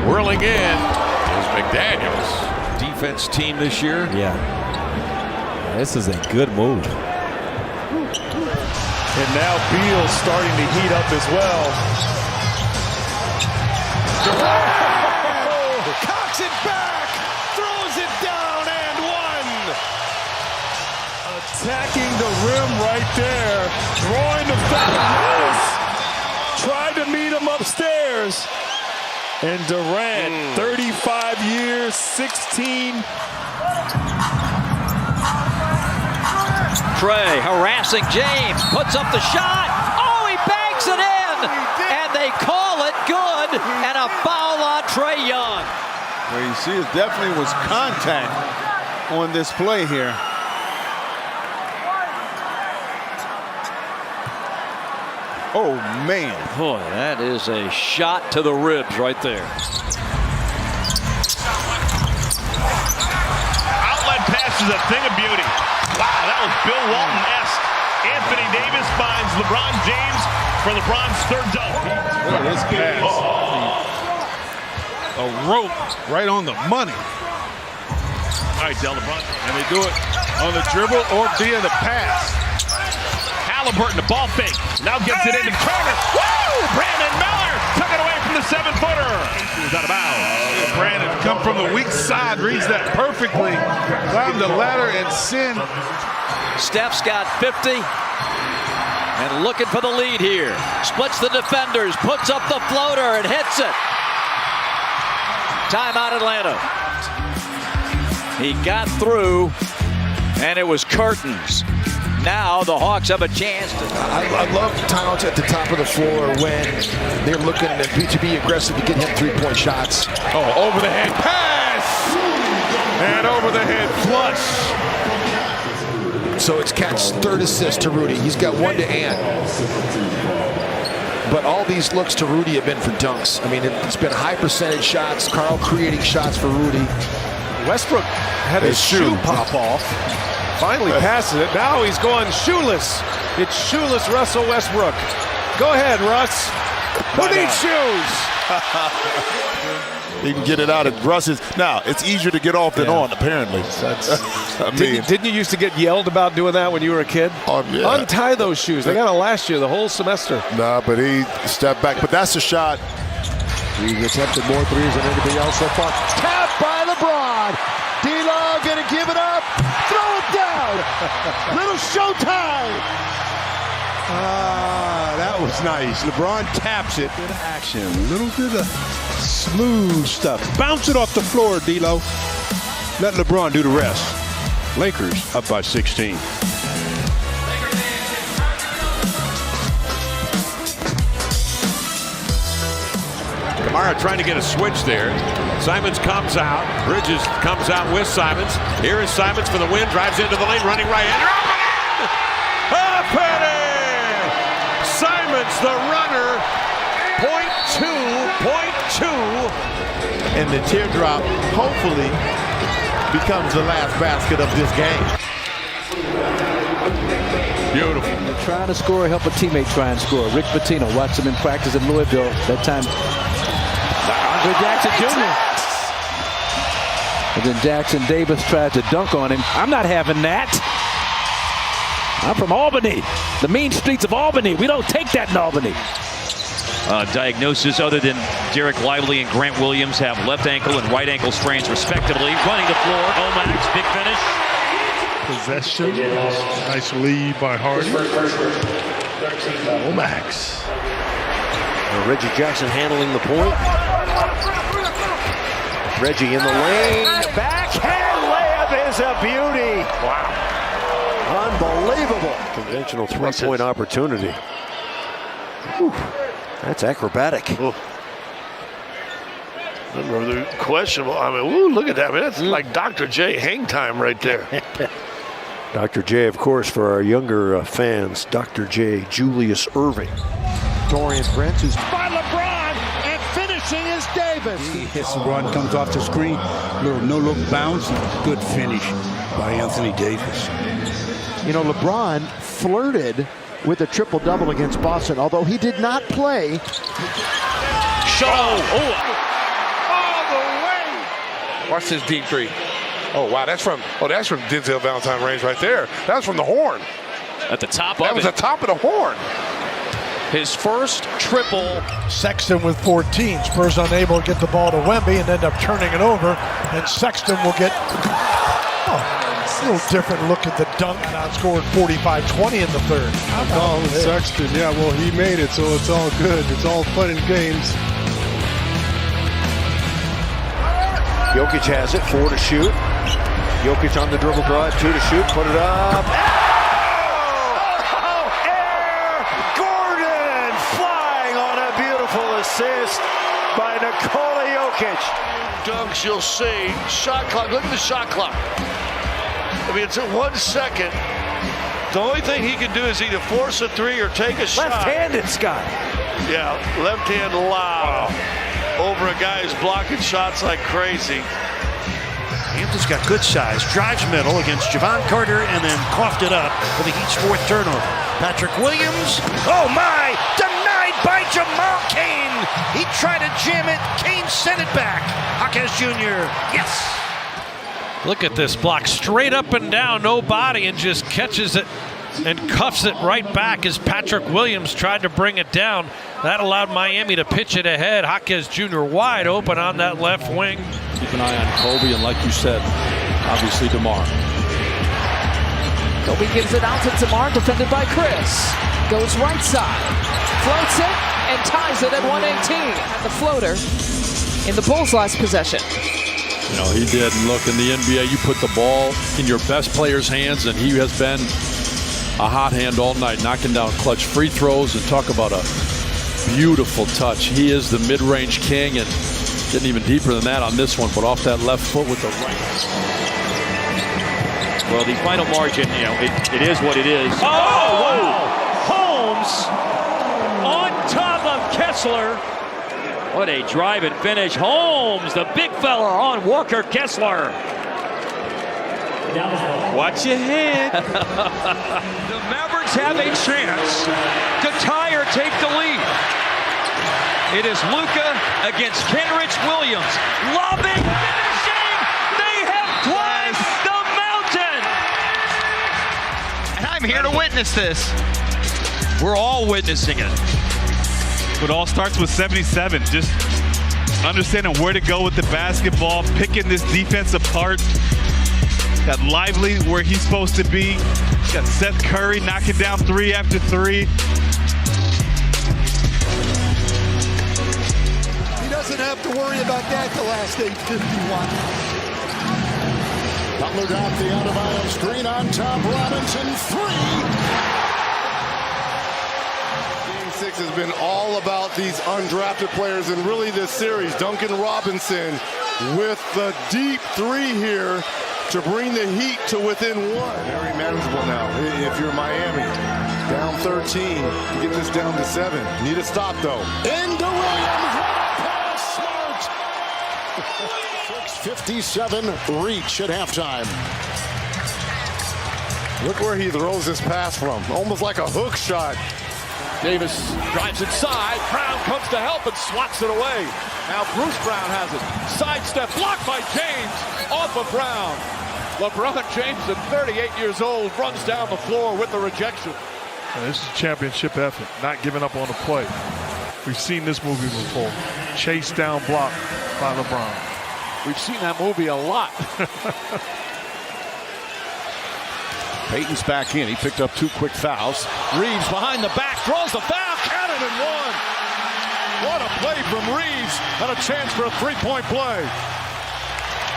Whirling in is McDaniels. Defense team this year. Yeah. This is a good move. And now Beal's starting to heat up as well. Cocks it back, throws it down and one. Attacking the rim right there. Drawing the foul. Tried to meet him upstairs. And Durant, 35 years, 16. Trey harassing James, puts up the shot. Oh, he banks it in. And they call it good. And a foul on Trae Young. Well, you see, it definitely was contact on this play here. Oh, man. Boy, that is a shot to the ribs right there. Outlet pass is a thing of beauty. Wow, that was Bill Walton-esque. Anthony Davis finds LeBron James for LeBron's third dunk. Look at this pass. A rope right on the money. All right, Del LeBron. And they do it on the dribble or via the pass. Halliburton, the ball fake. Now gets it into the corner. Woo! Brandon Miller took it away from the 7-footer. He was out of bounds. Brandon come from the weak side, reads that perfectly. Climbed the ladder and sin. Steph's got 50. And looking for the lead here. Splits the defenders, puts up the floater and hits it. Timeout Atlanta. He got through, and it was curtains. Now the Hawks have a chance to. I love Towns at the top of the floor when they're looking to be aggressive to get him three-point shots. Oh, over the head pass! And over the head flush. So it's Cat's third assist to Rudy. He's got one to Ant. But all these looks to Rudy have been for dunks. I mean, it's been high percentage shots. Carl creating shots for Rudy. Westbrook had his shoe pop off. Finally passes it. Now he's going shoeless. It's shoeless Russell Westbrook. Go ahead, Russ. Who needs shoes? He can get it out of Russ's. Now, it's easier to get off than on, apparently. Didn't you used to get yelled about doing that when you were a kid? Yeah. Untie those shoes. They got to last you the whole semester. Nah, but he stepped back. But that's a shot. He attempted more threes than anything else so far. Tap by LeBron. D-Lo gonna give it up. Throw it down. Little showtime. That was nice. LeBron taps it. Bit of action, a little bit of smooth stuff. Bounce it off the floor, D'Lo. Let LeBron do the rest. Lakers up by 16. Kamara trying to get a switch there. Simons comes out. Bridges comes out with Simons. Here is Simons for the win. Drives into the lane, running right-hander. Up and in! Simons, the runner. .2. And the teardrop hopefully becomes the last basket of this game. Beautiful. They're trying to score, help a teammate try and score. Rick Pitino watched him in practice in Louisville. That time, Andre Jackson Jr. And then Jackson Davis tried to dunk on him. I'm not having that. I'm from Albany, the mean streets of Albany. We don't take that in Albany. Diagnosis other than Derek Lively and Grant Williams have left ankle and right ankle strains respectively. Running the floor, Omax, big finish. Possession. Nice lead by Harden. Omax. Reggie Jackson handling the point. Reggie in the lane. Backhand layup is a beauty. Wow. Unbelievable. Conventional three-point opportunity. Whew. That's acrobatic. Remember the questionable. I mean, ooh, look at that. Man, that's like Dr. J hang time right there. Dr. J, of course, for our younger fans, Dr. J, Julius Irving. Dorian Prince, who's by LeBron, and finishing is Davis. He hits LeBron, comes off the screen, little no-look bounce, good finish by Anthony Davis. You know, LeBron flirted with a triple-double against Boston, although he did not play. All the way. Watch this deep three. Oh, wow, that's from Denzel Valentine range right there. That was from the horn. At the top That of was it. the top of the horn. His first triple. Sexton with 14. Spurs unable to get the ball to Wemby and end up turning it over. And Sexton will get a little different look at the dunk. Now scored 45-20 in the third. Sexton, yeah, well, he made it, so it's all good. It's all fun and games. Jokic has it, 4 to shoot. Jokic on the dribble drive, 2 to shoot, put it up. Air Gordon flying on a beautiful assist by Nikola Jokic. Dunks, you'll see. Shot clock, look at the shot clock. I mean, it's at 1 second. The only thing he can do is either force a three or take a shot. Left-handed, Scott. Yeah, left hand lob over a guy who's blocking shots like crazy. Hampton's got good size, drives middle against Javon Carter, and then coughed it up for the Heat's 4th turnover. Patrick Williams, oh my, denied by Jamal Cain. He tried to jam it, Cain sent it back. Hawkins Jr., yes. Look at this block, straight up and down, no body, and just catches it and cuffs it right back as Patrick Williams tried to bring it down. That allowed Miami to pitch it ahead. Hawkins Jr. wide open on that left wing. Keep an eye on Kobe, and like you said, obviously DeMar. Kobe gives it out to DeMar, defended by Chris. Goes right side, floats it, and ties it at 118. The floater in the Bulls' last possession. You know, he did. And look, in the NBA, you put the ball in your best player's hands, and he has been a hot hand all night, knocking down clutch free throws, and talk about a beautiful touch. He is the mid-range king, and getting even deeper than that on this one, but off that left foot with the right. Well, the final margin, you know, it is what it is. Oh, wow! Holmes on top of Kessler. What a drive and finish. Holmes, the big fella on Walker Kessler. Watch your head. The Mavericks have a chance to tie or take the lead. It is Luka against Kenrich Williams. Lobbing, finishing. They have climbed the mountain. And I'm here to witness this. We're all witnessing it. It all starts with 77. Just understanding where to go with the basketball, picking this defense apart. Got Lively where he's supposed to be. got Seth Curry knocking down 3 after 3. He doesn't have to worry about that the last 8:51. Butler got the out-of-bounds screen on top. Robinson, 3. Game 6 has been all about these undrafted players, and really this series, Duncan Robinson with the deep 3 here to bring the Heat to within 1. Very manageable now. If you're Miami, down 13, to get this down to 7. Need a stop though. Into Williams, right pass, Smart. 6:57 reach at halftime. Look where he throws this pass from. Almost like a hook shot. Davis drives inside. Brown comes to help and swats it away. Now Bruce Brown has it. Sidestep blocked by James. Off of Brown. LeBron James, at 38 years old, runs down the floor with the rejection. This is a championship effort, not giving up on the play. We've seen this movie before. Chase down block by LeBron. We've seen that movie a lot. Payton's back in. He picked up 2 quick fouls. Reeves behind the back, draws the foul, counted and one. What a play from Reeves, and a chance for a 3-point play.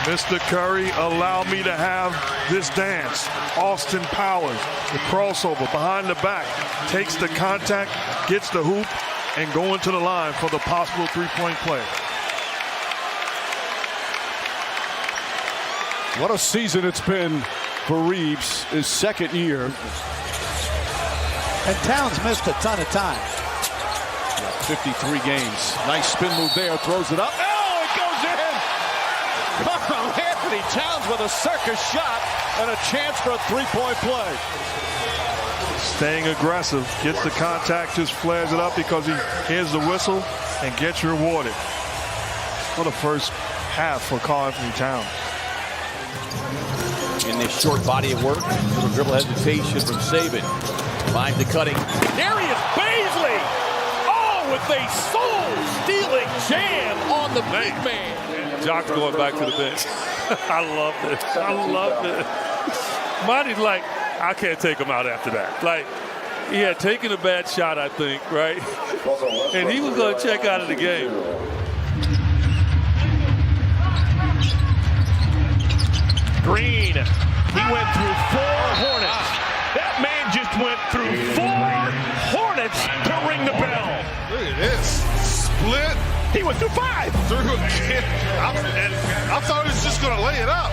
Mr. Curry, allow me to have this dance. Austin Powers, the crossover behind the back, takes the contact, gets the hoop, and going to the line for the possible 3-point play. What a season it's been for Reeves, his 2nd year. And Towns missed a ton of time. 53 games. Nice spin move there, throws it up. Oh, it goes in! Carl Anthony Towns with a circus shot and a chance for a 3-point play. Staying aggressive, gets the contact, just flares it up because he hears the whistle and gets rewarded. What a first half for Carl Anthony Towns. In this short body of work, little dribble hesitation from Saban. Finds the cutting. Darius Baisley! Oh, with a soul-stealing jam on the big man. Jock's going back to the bench. I love this. I love this. Monty's like, I can't take him out after that. Like, he had taken a bad shot, I think, right? And he was going to check out of the game. Green, he went through 4 Hornets. That man just went through 4 Hornets to ring the bell. Look at this. Split. He went through 5. I thought he was just going to lay it up.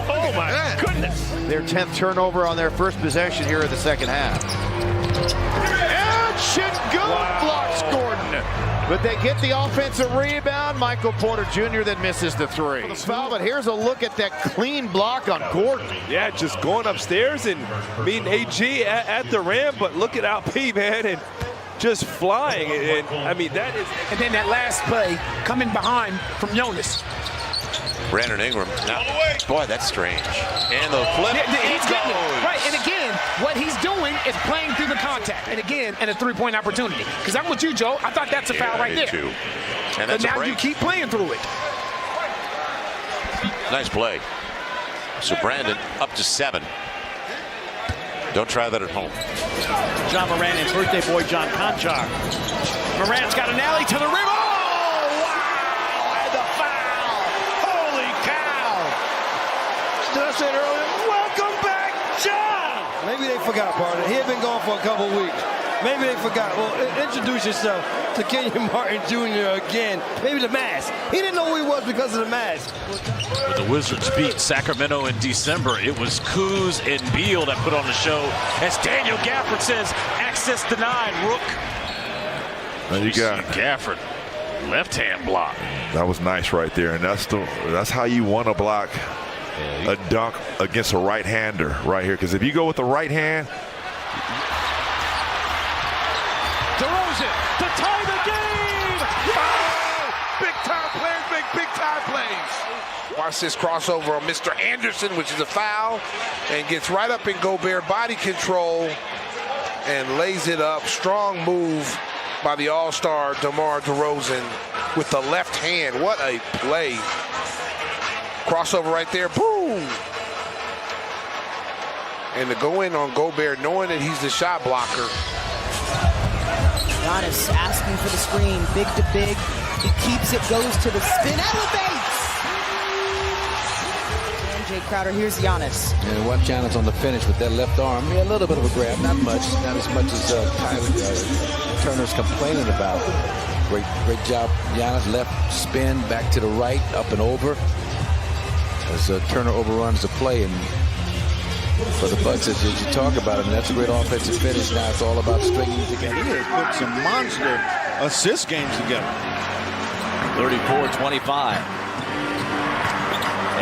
Oh, my goodness. Their 10th turnover on their first possession here in the second half. And Şengün blocks Gordon. But they get the offensive rebound. Michael Porter Jr. then misses the 3. Foul, but here's a look at that clean block on Gordon. Yeah, just going upstairs and meeting AG at the rim, but look at Alp, man, and just flying. And I mean, that is. And then that last play coming behind from Jonas. Brandon Ingram. Now, boy, that's strange. And the flip. He's getting it. Right, and again, what he's doing is playing through the contact. And again, and a 3-point opportunity. Because I'm with you, Joe. I thought that's a foul right there. Too. And but that's now you keep playing through it. Nice play. So Brandon up to 7. Don't try that at home. John Moran and birthday boy John Konchar. Moran's got an alley to the rim. Oh, wow! And the foul. Holy cow. Did I say it earlier? Welcome back, John. Maybe they forgot, partner. He had been gone for a couple weeks. Maybe they forgot. Well, introduce yourself to Kenyon Martin Jr. again. Maybe the mask. He didn't know who he was because of the mask. When the Wizards beat Sacramento in December, it was Kuz and Beal that put on the show. As Daniel Gafford says, access denied, Rook. Now you got Gafford, left-hand block. That was nice right there, and that's how you want to block a dunk against a right-hander right here. Because if you go with the right hand, DeRozan to tie the game. Oh, big-time players make big-time plays. Watch this crossover on Mr. Anderson, which is a foul, and gets right up in Gobert body control and lays it up. Strong move by the all-star DeMar DeRozan with the left hand. What a play. Crossover right there. Boom. and to go in on Gobert knowing that he's the shot blocker. Giannis asking for the screen, big to big. He keeps it, goes to the spin, elevates! And Jay Crowder, here's Giannis. And watch Giannis on the finish with that left arm. Yeah, a little bit of a grab, not much. Not as much as Turner's complaining about. Great job, Giannis. Left spin, back to the right, up and over. As Turner overruns the play, and for the Bucks, as you talk about it, and that's a great offensive finish. Now it's all about stringing it together. He has put some monster assist games together. 34-25.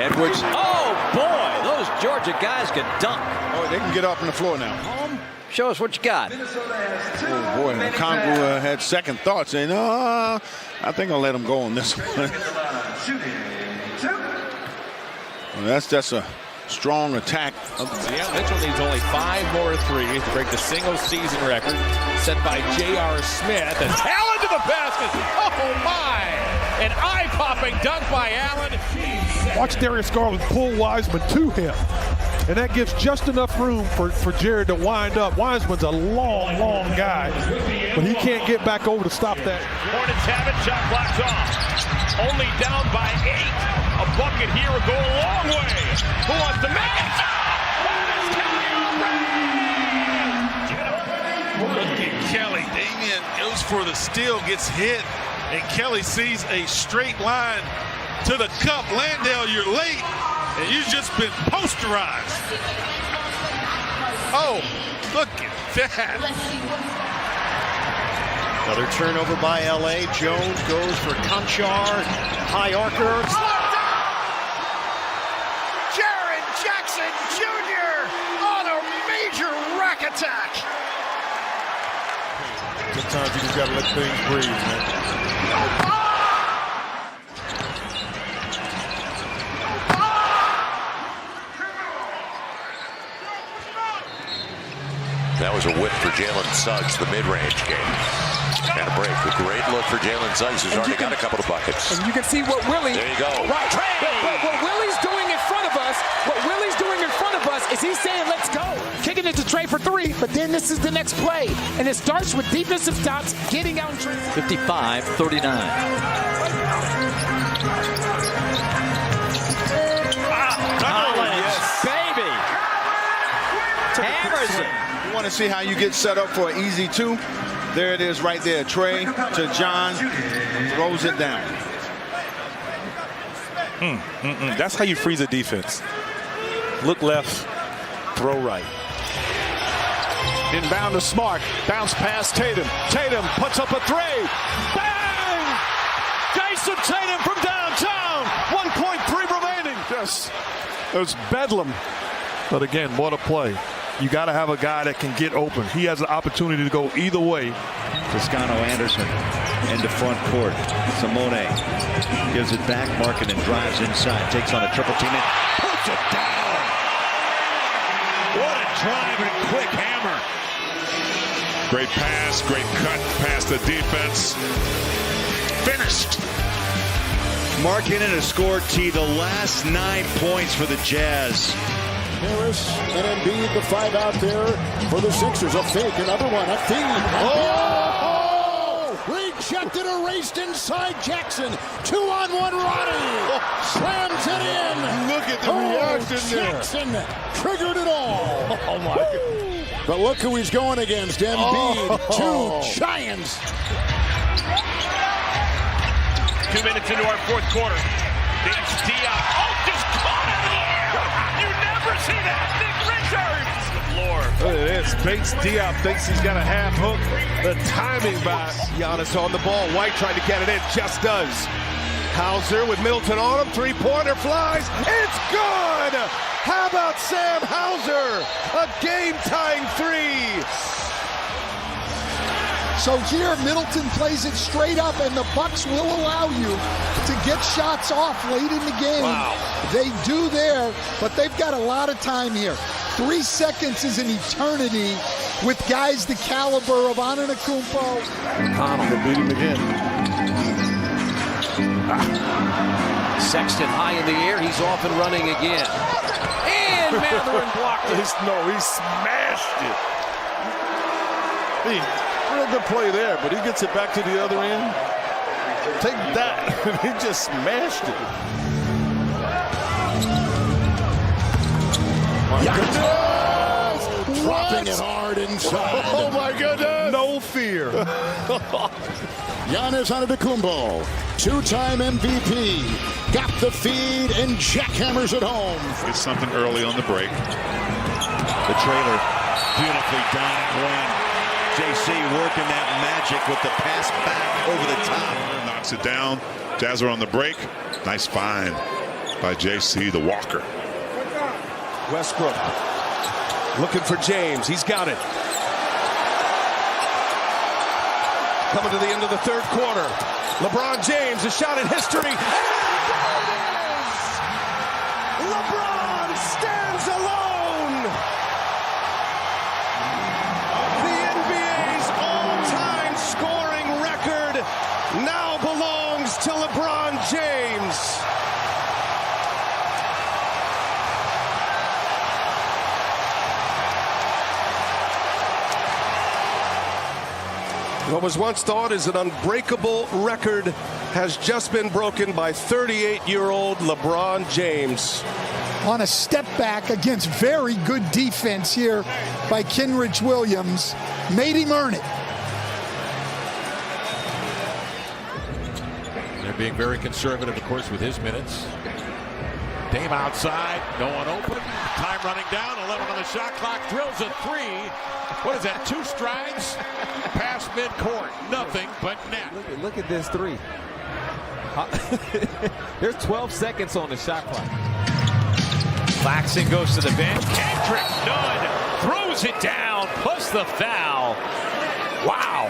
Edwards. Oh, boy, those Georgia guys can dunk. Oh, they can get up on the floor now. Show us what you got. Oh, boy, Congo had second thoughts, saying, no, I think I'll let him go on this one. Well, that's a strong attack. Yeah, Mitchell needs only 5 more threes to break the single-season record set by J.R. Smith. And Allen to the basket. Oh, my! An eye-popping dunk by Allen. Watch Darius Garland pull Wiseman to him. And that gives just enough room for Jared to wind up. Wiseman's a long guy, but he can't get back over to stop that. Hornets have it. Shot clock's off. Only down by 8. A bucket here will go a long way. Who wants to make it? Look at Kelly. Damian goes for the steal, gets hit, and Kelly sees a straight line to the cup. Landale, you're late, and you've just been posterized. Oh, look at that. Another turnover by LA. Jones goes for Conchar. High archer. Jaren Jackson Jr. on a major rack attack. Sometimes you just got to let things breathe, man. That was a whip for Jalen Suggs, the mid-range game. And a break. A great look for Jalen Suggs, who's already got a couple of buckets. And you can see what Willie. There you go. Right. What Willie's doing in front of us. What Willie's doing in front of us is he's saying, "Let's go." Kicking it to Trey for 3, but then this is the next play, and it starts with defensive stops, getting out in transition. 55-39. Yes, baby. Hammers it. You want to see how you get set up for an easy 2? There it is right there. Trey to John, throws it down. That's how you freeze a defense. Look left, throw right. Inbound to Smart. Bounce past Tatum. Tatum puts up a 3. Bang! Jason Tatum from downtown. 1.3 remaining. Yes, it was bedlam. But again, what a play. You got to have a guy that can get open. He has an opportunity to go either way. Toscano Anderson into front court. Simone gives it back. Markin and drives inside. Takes on a triple team and puts it down. What a drive and quick hammer. Great pass, great cut past the defense. Finished. Markkanen has scored the last 9 points for the Jazz. Harris and Embiid, the 5 out there for the Sixers. A fake, another one, a feed. Oh! Rejected, erased inside Jackson. 2-on-1 Roddy. Slams it in. Look at the reaction there. Jackson triggered it all. Oh, my God. But look who he's going against. Embiid, 2 giants. 2 minutes into our fourth quarter. It's Diop. Oh, just caught in the air. You never see that. Nick Richards. Lord. Look at this. Bates Diop thinks he's got a half hook. The timing by Giannis on the ball. White trying to get it in. Just does. Hauser with Middleton on him. 3-pointer flies. It's good. How about Sam Hauser? A game-tying 3. So here, Middleton plays it straight up, and the Bucks will allow you to get shots off late in the game. Wow. They do there, but they've got a lot of time here. 3 seconds is an eternity with guys the caliber of Antetokounmpo. Connell to beat him again. Sexton high in the air. He's off and running again. And and Mathurin blocked it. No, he smashed it. Real good play there, but he gets it back to the other end. Take that. He just smashed it. My goodness! Dropping it hard inside. Oh my goodness! No fear. Giannis Antetokounmpo, two-time MVP, got the feed and jackhammers it home. It's something early on the break. The trailer, beautifully done. When JC working that magic with the pass back over the top. Knocks it down. Jazz are on the break. Nice find by JC, the walker. Westbrook looking for James. He's got it. Coming to the end of the third quarter. LeBron James, a shot in history. LeBron stands alone. The NBA's all-time scoring record now belongs to LeBron James. What was once thought as an unbreakable record has just been broken by 38-year-old LeBron James. On a step back against very good defense here by Kenrich Williams, made him earn it. They're being very conservative, of course, with his minutes. Dame outside, no one open. Time running down, 11 on the shot clock, drills a three. What is that, 2 strides? Past midcourt, nothing but net. Look at this three. There's 12 seconds on the shot clock. Claxton goes to the bench. Kendrick Nunn throws it down, plus the foul. Wow.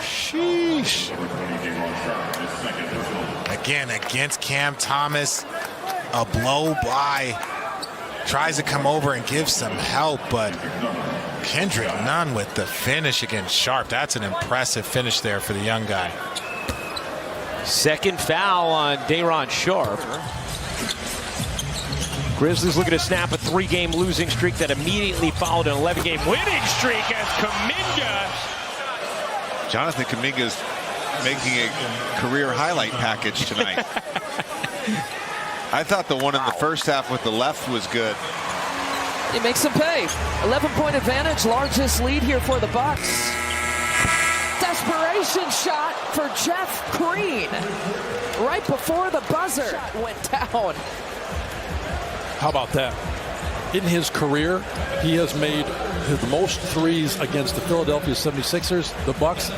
Sheesh. Again, against Cam Thomas, a blow by. Tries to come over and give some help, but Kendrick Nunn with the finish against Sharp. That's an impressive finish there for the young guy. Second foul on Day'Ron Sharpe. Grizzlies looking to snap a 3-game losing streak that immediately followed an 11-game winning streak as Kuminga. Jonathan Kuminga's making a career highlight package tonight. I thought the one in the first half with the left was good. He makes them pay. 11-point advantage, largest lead here for the Bucks. Desperation shot for Jeff Green. Right before the buzzer went down. How about that? In his career, he has made the most threes against the Philadelphia 76ers, the Bucks,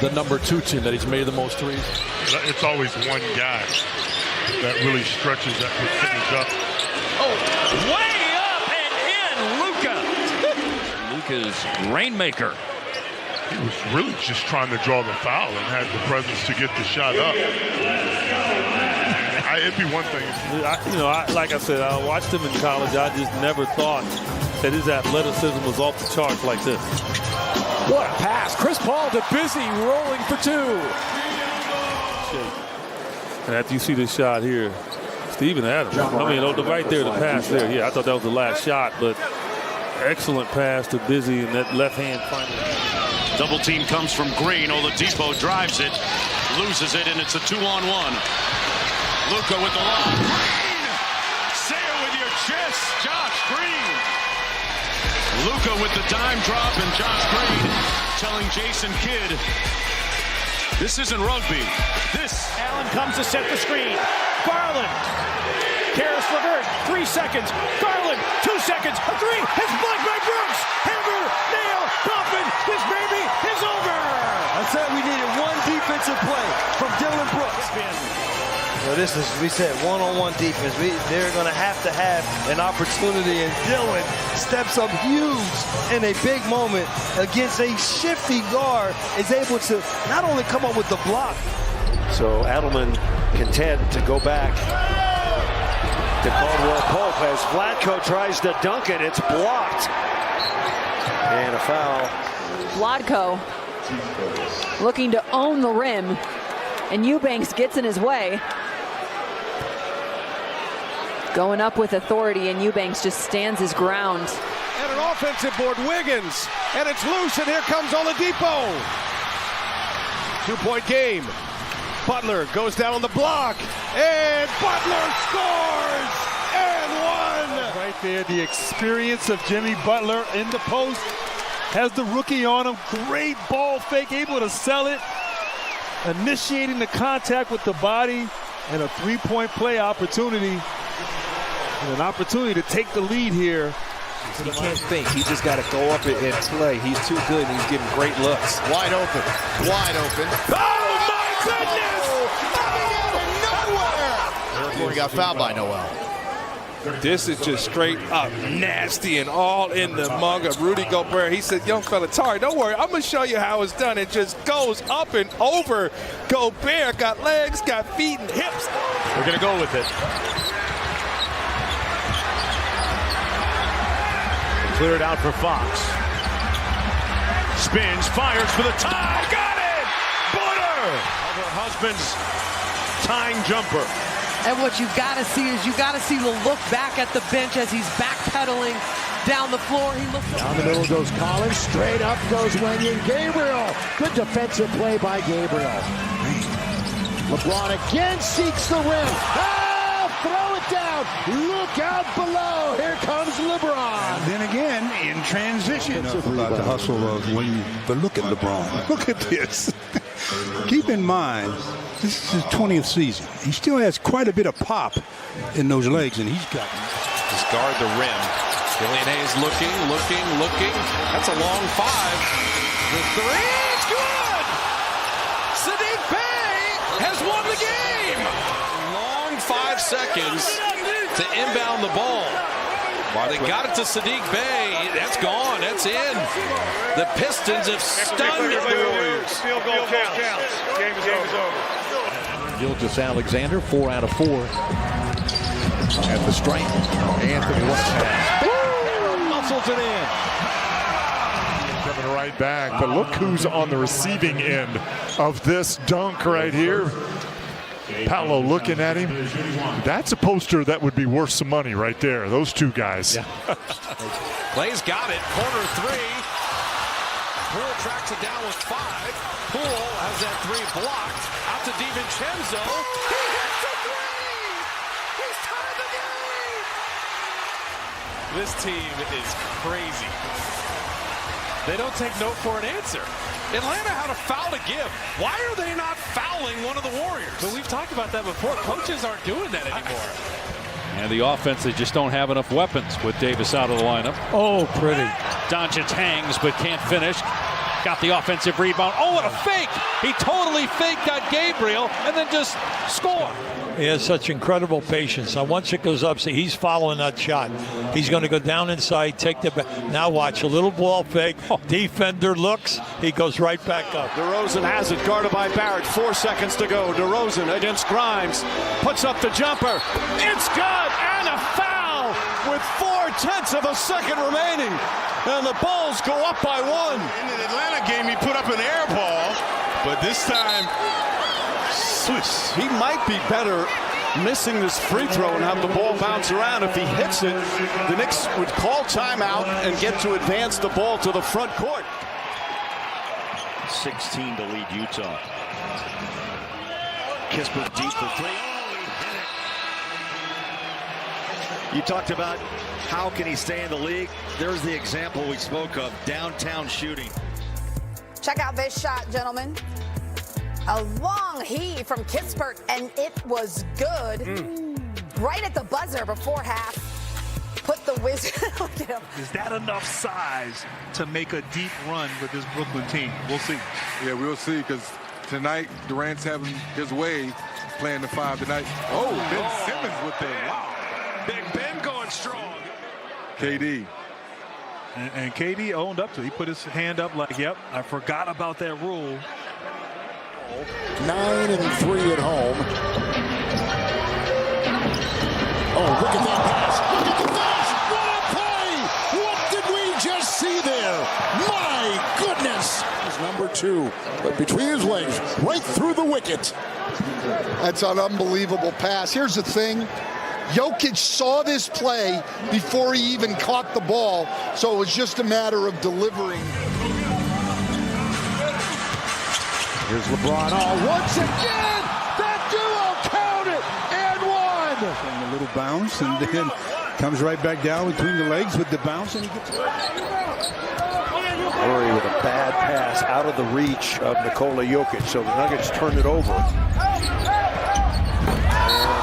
the #2 team that he's made the most threes. It's always one guy that really stretches that percentage up. Oh, way up and in, Luka. Luka's rainmaker. He was really just trying to draw the foul and had the presence to get the shot up. It'd be one thing. Like I said, I watched him in college. I just never thought that his athleticism was off the charts like this. What a pass. Chris Paul to Busy, rolling for 2. And after you see this shot here, Steven Adams. Right there, the pass there. Yeah, I thought that was the last shot, but excellent pass to Busy and that left hand finally. Double team comes from Green. Oladipo drives it, loses it, and it's a 2-on-1. Luka with the lob. Green! Say it with your chest, Josh Green. Luka with the dime drop, and Josh Green telling Jason Kidd, this isn't rugby. Allen comes to set the screen. Garland. Karis LeVert, 3 seconds. Garland, 2 seconds. A 3. It's blocked by Brooks. Hammer, nail, Kaufman. This baby is over. I said we needed one defensive play from Dylan Brooks. Well, this is, we said, one-on-one defense. They're going to have an opportunity, and Dylan steps up huge in a big moment against a shifty guard, is able to not only come up with the block. So Adelman content to go back to Caldwell Pope as Vlatko tries to dunk it. It's blocked. And a foul. Vlatko looking to own the rim, and Eubanks gets in his way. Going up with authority, and Eubanks just stands his ground. And an offensive board, Wiggins. And it's loose, and here comes Oladipo. 2-point game. Butler goes down on the block, and Butler scores! And one! Right there, the experience of Jimmy Butler in the post. Has the rookie on him. Great ball fake, able to sell it. Initiating the contact with the body, and a three-point play opportunity. And an opportunity to take the lead here. He can't think. He just got to go up and play. He's too good, and he's getting great looks. Wide open. Wide open. Oh, my goodness! Nowhere! Before he got fouled by Noel. This is just straight up nasty and all in the mug of Rudy Gobert. He said, young fella, Tari, don't worry. I'm going to show you how it's done. It just goes up and over. Gobert got legs, got feet, and hips. We're going to go with it. Cleared out for Fox. Spins, fires for the tie. Got it! Butter! Of her husband's tying jumper. And what you've got to see is the look back at the bench as he's backpedaling down the floor. He looks down the middle goes Collins. Straight up goes Wenyen. Gabriel. Good defensive play by Gabriel. LeBron again seeks the rim. Throw it down. Look out below. Here comes LeBron. And then again, in transition. About the hustle of but look at LeBron. Look at this. Keep in mind, this is his 20th season. He still has quite a bit of pop in those legs, and he's got Just guard the rim. Killian Hayes looking. That's a long five. The three is good! Saddiq Bey has won the game! Long 5 seconds to inbound the ball. While they got it to Saddiq Bey, that's gone, that's in. The Pistons have stunned the Warriors. Field goal counts. Game is over. Gilgeous-Alexander, 4 out of 4. At the strength, Anthony West. Muscles it in. Coming right back, but look who's on the receiving end of this dunk right here. Paolo looking at him. That's a poster that would be worth some money right there. Those two guys. Yeah. Clay's got it. Corner 3. Poole tracks it down with 5. Poole has that 3 blocked. Out to DiVincenzo. He hits the 3! He's tied the game! This team is crazy. They don't take no for an answer. Atlanta had a foul to give. Why are they not fouling one of the Warriors? But we've talked about that before. Coaches aren't doing that anymore. And the offense, they just don't have enough weapons with Davis out of the lineup. Oh, pretty. Doncic hangs but can't finish. Got the offensive rebound. Oh, what a fake! He totally faked on Gabriel and then just scored. He has such incredible patience. Now, once it goes up, see, he's following that shot. He's going to go down inside, take the back. Now watch, a little ball fake. Defender looks. He goes right back up. DeRozan has it, guarded by Barrett. 4 seconds to go. DeRozan against Grimes. Puts up the jumper. It's good! And a foul with 0.4 of a second remaining. And the Bulls go up by 1. In the Atlanta game, he put up an air ball, but this time, he might be better missing this free throw and have the ball bounce around. If he hits it, the Knicks would call timeout and get to advance the ball to the front court. 16 to lead Utah. Kispert deep for 3. You talked about how can he stay in the league. There's the example we spoke of, downtown shooting. Check out this shot, gentlemen. A long heave from Kispert, and it was good. Right at the buzzer before half. Put the Wizard. Look at him. Is that enough size to make a deep run with this Brooklyn team? We'll see. Yeah, we'll see, because tonight Durant's having his way playing the 5 tonight. Oh, Ben Simmons with the wow. Big Ben going strong. KD. And KD owned up to it. He put his hand up like, yep, I forgot about that rule. 9 and 3 at home. Oh, look at that pass. Look at this. What a play. What did we just see there? My goodness. He's number 2. But between his legs, right through the wicket. That's an unbelievable pass. Here's the thing. Jokic saw this play before he even caught the ball, so it was just a matter of delivering. Here's LeBron. Oh, once again, that duo counted and one. And a little bounce, and then comes right back down between the legs with the bounce, and he gets Murray with a bad pass out of the reach of Nikola Jokic, so the Nuggets turn it over. And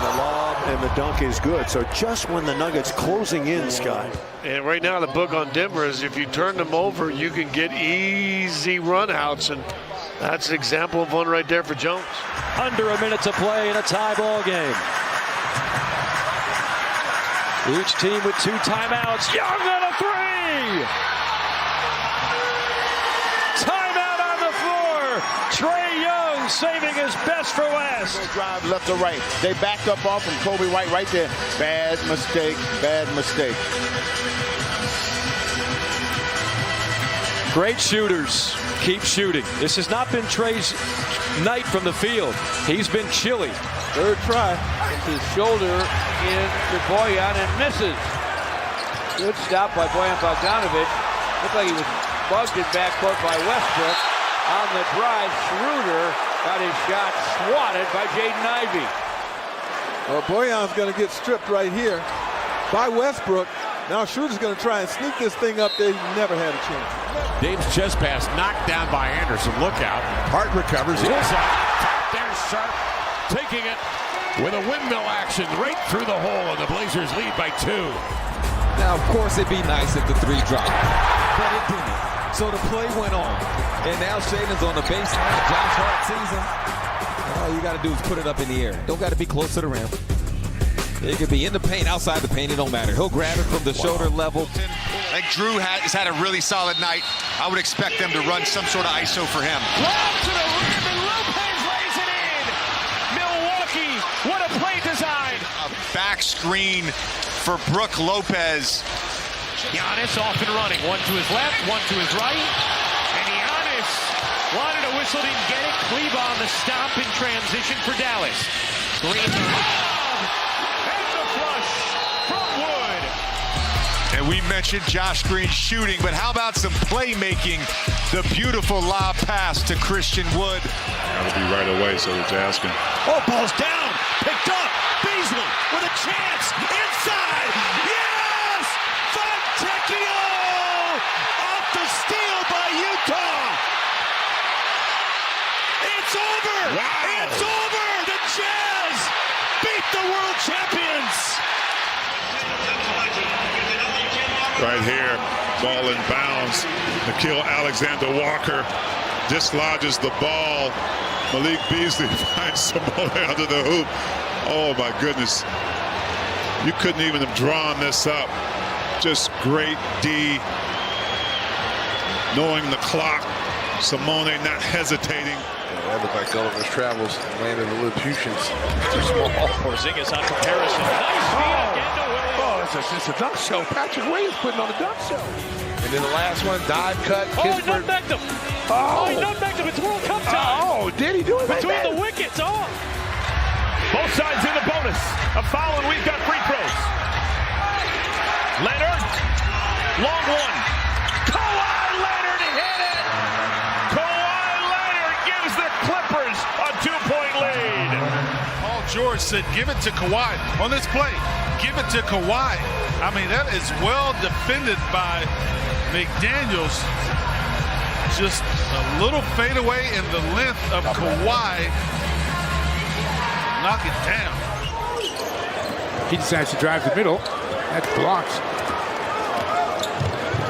the lob and the dunk is good. So just when the Nuggets closing in, Scott. And right now the book on Denver is if you turn them over, you can get easy runouts, and that's an example of one right there for Jones. Under a minute to play in a tie ball game. Each team with 2 timeouts. Young on a 3! Timeout on the floor. Trae Young saving his best for last. Drive left to right. They backed up off from Kobe White right there. Bad mistake, bad mistake. Great shooters. Keep shooting. This has not been Trae's night from the field. He's been chilly. Third try. It's his shoulder in to Bojan and misses. Good stop by Bojan Bogdanovic. Looked like he was bugged in backcourt by Westbrook. On the drive, Schroeder got his shot swatted by Jaden Ivey. Well, Bojan's going to get stripped right here by Westbrook. Now Schroeder's going to try and sneak this thing up there. He never had a chance. Dame's chest pass knocked down by Anderson. Look out. Hart recovers inside. There's Sharp taking it with a windmill action right through the hole, and the Blazers lead by 2. Now, of course, it'd be nice if the 3 dropped, but it didn't. So the play went on, and now Shaden's on the baseline. Josh Hart sees him. All you got to do is put it up in the air. Don't got to be close to the rim. It could be in the paint, outside the paint, it don't matter. He'll grab it from the shoulder level. I think Drew has had a really solid night. I would expect them to run some sort of ISO for him. Lob to the rim, and Lopez lays it in. Milwaukee, what a play design. A back screen for Brook Lopez. Giannis off and running. One to his left, one to his right. And Giannis wanted a whistle, didn't get it. Kleba on the stop in transition for Dallas. Green lob and the flush from Wood. And we mentioned Josh Green shooting, but how about some playmaking? The beautiful lob pass to Christian Wood. That'll be right away, so it's asking. Oh, ball's down. Picked up. Beasley with a chance. Inside. Yes! Fontecchio! Off the steal by Utah. It's over. Wow. It's over. The Jazz beat the world champions. Right here, ball in bounds. Nickeil Alexander-Walker dislodges the ball. Malik Beasley finds Simone under the hoop. Oh my goodness. You couldn't even have drawn this up. Just great D. Knowing the clock. Simone not hesitating. That looked like Gulliver's Travels landed the Lilliputians. Too small. Porzingis on comparison. Nice feed again to Williams. Oh, it's a dunk show. Patrick Williams putting on a dunk show. And then the last one, dive cut. Oh, he nutmegged him. Oh, he nutmegged him. It's World Cup time. Oh, did he do it? Between the wickets. Oh. Both sides in the bonus. A foul, and we've got free throws. Leonard, long one. Kawhi Leonard hit it. Kawhi Leonard gives the Clippers a 2-point lead. Paul George said, give it to Kawhi on this play. Give it to Kawhi. I mean, that is well defended by McDaniels. Just a little fadeaway in the length of Kawhi. Knock it down. He decides to drive the middle. That's blocked.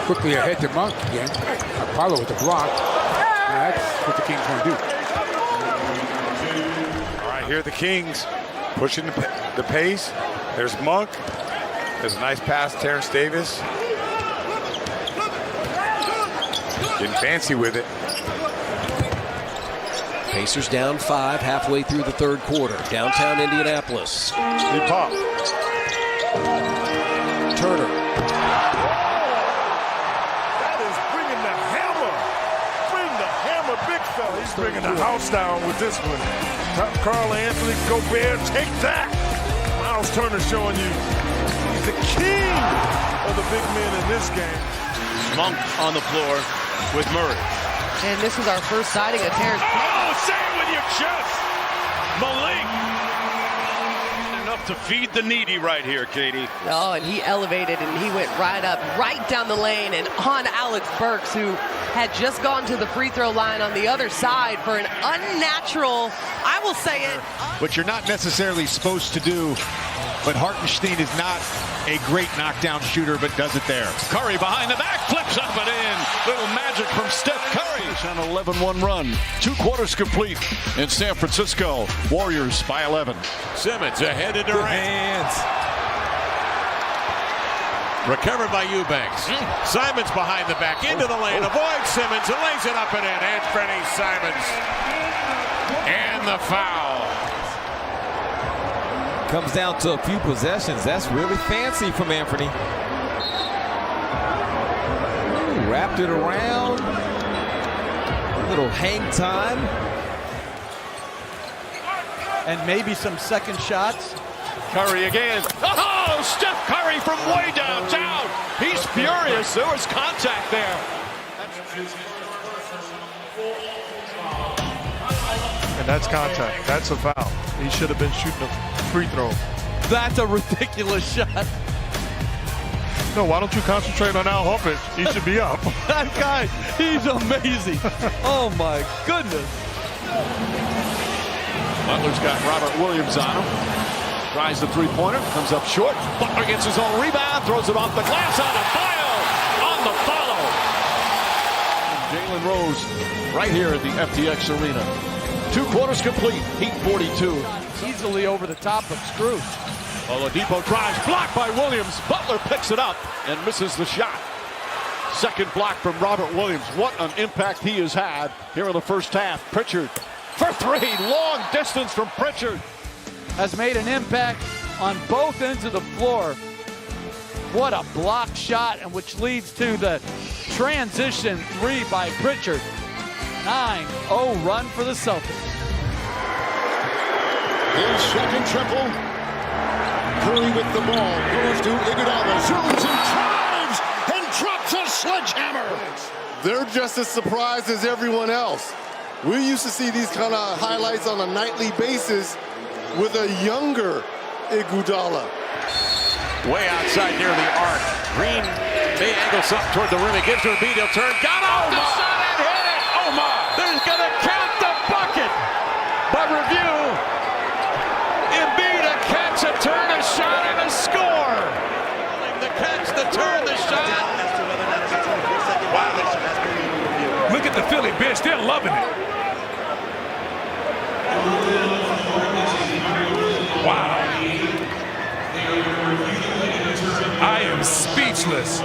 Quickly ahead to Monk again. Apollo with the block. That's what the Kings want to do. All right, here are the Kings pushing the pace. There's Monk. There's a nice pass to Terrence Davis. Getting fancy with it. Pacers down 5 halfway through the third quarter. Downtown Indianapolis. Good pop. Turner. That is bringing the hammer. Bring the hammer, big fella. He's bringing the house down with this one. Carl Anthony, Gobert, take that. Wow, Miles Turner showing you he's the king of the big men in this game. Monk on the floor with Murray. And this is our first sighting of Terrence. Oh, say it with your chest. Malik. Enough to feed the needy right here, Katie. Oh, and he elevated and he went right up, right down the lane and on Alex Burks, who had just gone to the free throw line on the other side for an unnatural, I will say it. What you're not necessarily supposed to do, but Hartenstein is not a great knockdown shooter, but does it there. Curry behind the back, flips up and in. Little magic from Steph Curry. An 11-1 run. 2 quarters complete in San Francisco. Warriors by 11. Simmons ahead to Durant. Recovered by Eubanks. Simons behind the back, into the lane, avoids Simmons, and lays it up and in. Anthony Simons. And the foul. Comes down to a few possessions. That's really fancy from Anthony. Ooh, wrapped it around. A little hang time. And maybe some second shots. Curry again. Oh, Steph Curry from way downtown. He's furious. There was contact there. And that's contact. That's a foul. He should have been shooting a free throw. That's a ridiculous shot. No, why don't you concentrate on Al Horford? He should be up. That guy, he's amazing. Oh my goodness. Butler's got Robert Williams on him. Tries the three-pointer, comes up short. Butler gets his own rebound, throws it off the glass on a on the follow. Jalen Rose right here at the FTX Arena. 2 quarters complete, Heat 42. Easily over the top of Screw. Oladipo drives, blocked by Williams. Butler picks it up and misses the shot. Second block from Robert Williams. What an impact he has had here in the first half. Pritchard for 3, long distance from Pritchard. Has made an impact on both ends of the floor. What a block shot, and which leads to the transition 3 by Pritchard. 9-0 run for the Celtics. His second triple. Curry with the ball. Goes to Iguodala. Zooms and drives and drops a sledgehammer. They're just as surprised as everyone else. We used to see these kind of highlights on a nightly basis with a younger Iguodala. Way outside near the arc. Green may angle something toward the rim. He gives to Embiid. He'll turn. Got off the shot and hit it. Oh my! There's going to count the bucket. But review. Embiid, a catch, a turn, a shot, and a score. The catch, the turn, the shot. Wow. Look at the Philly bench. They're loving it. Wow. I am speechless.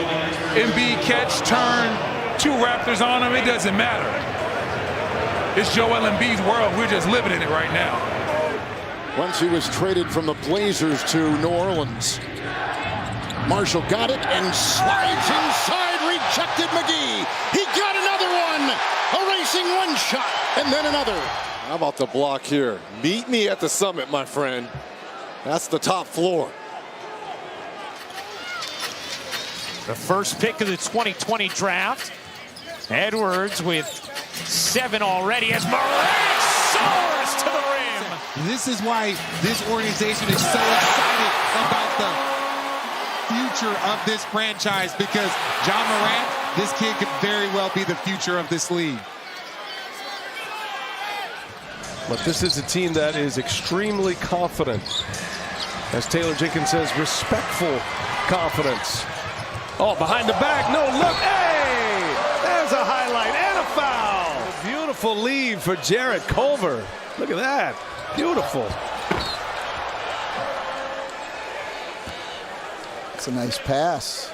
Embiid catch, turn, 2 Raptors on him. It doesn't matter. It's Joel Embiid's world. We're just living in it right now. Once he was traded from the Blazers to New Orleans. Marshall got it and slides inside, rejected McGee. He got another one, erasing one shot and then another. How about the block here? Meet me at the summit, my friend. That's the top floor. The first pick of the 2020 draft. Edwards with 7 already as Morant soars to the rim. This is why this organization is so excited about the future of this franchise, because John Morant, this kid could very well be the future of this league. But this is a team that is extremely confident. As Taylor Jenkins says, respectful confidence. Oh, behind the back, no look. Hey, there's a highlight and a foul. A beautiful lead for Jarrett Culver. Look at that. Beautiful. It's a nice pass.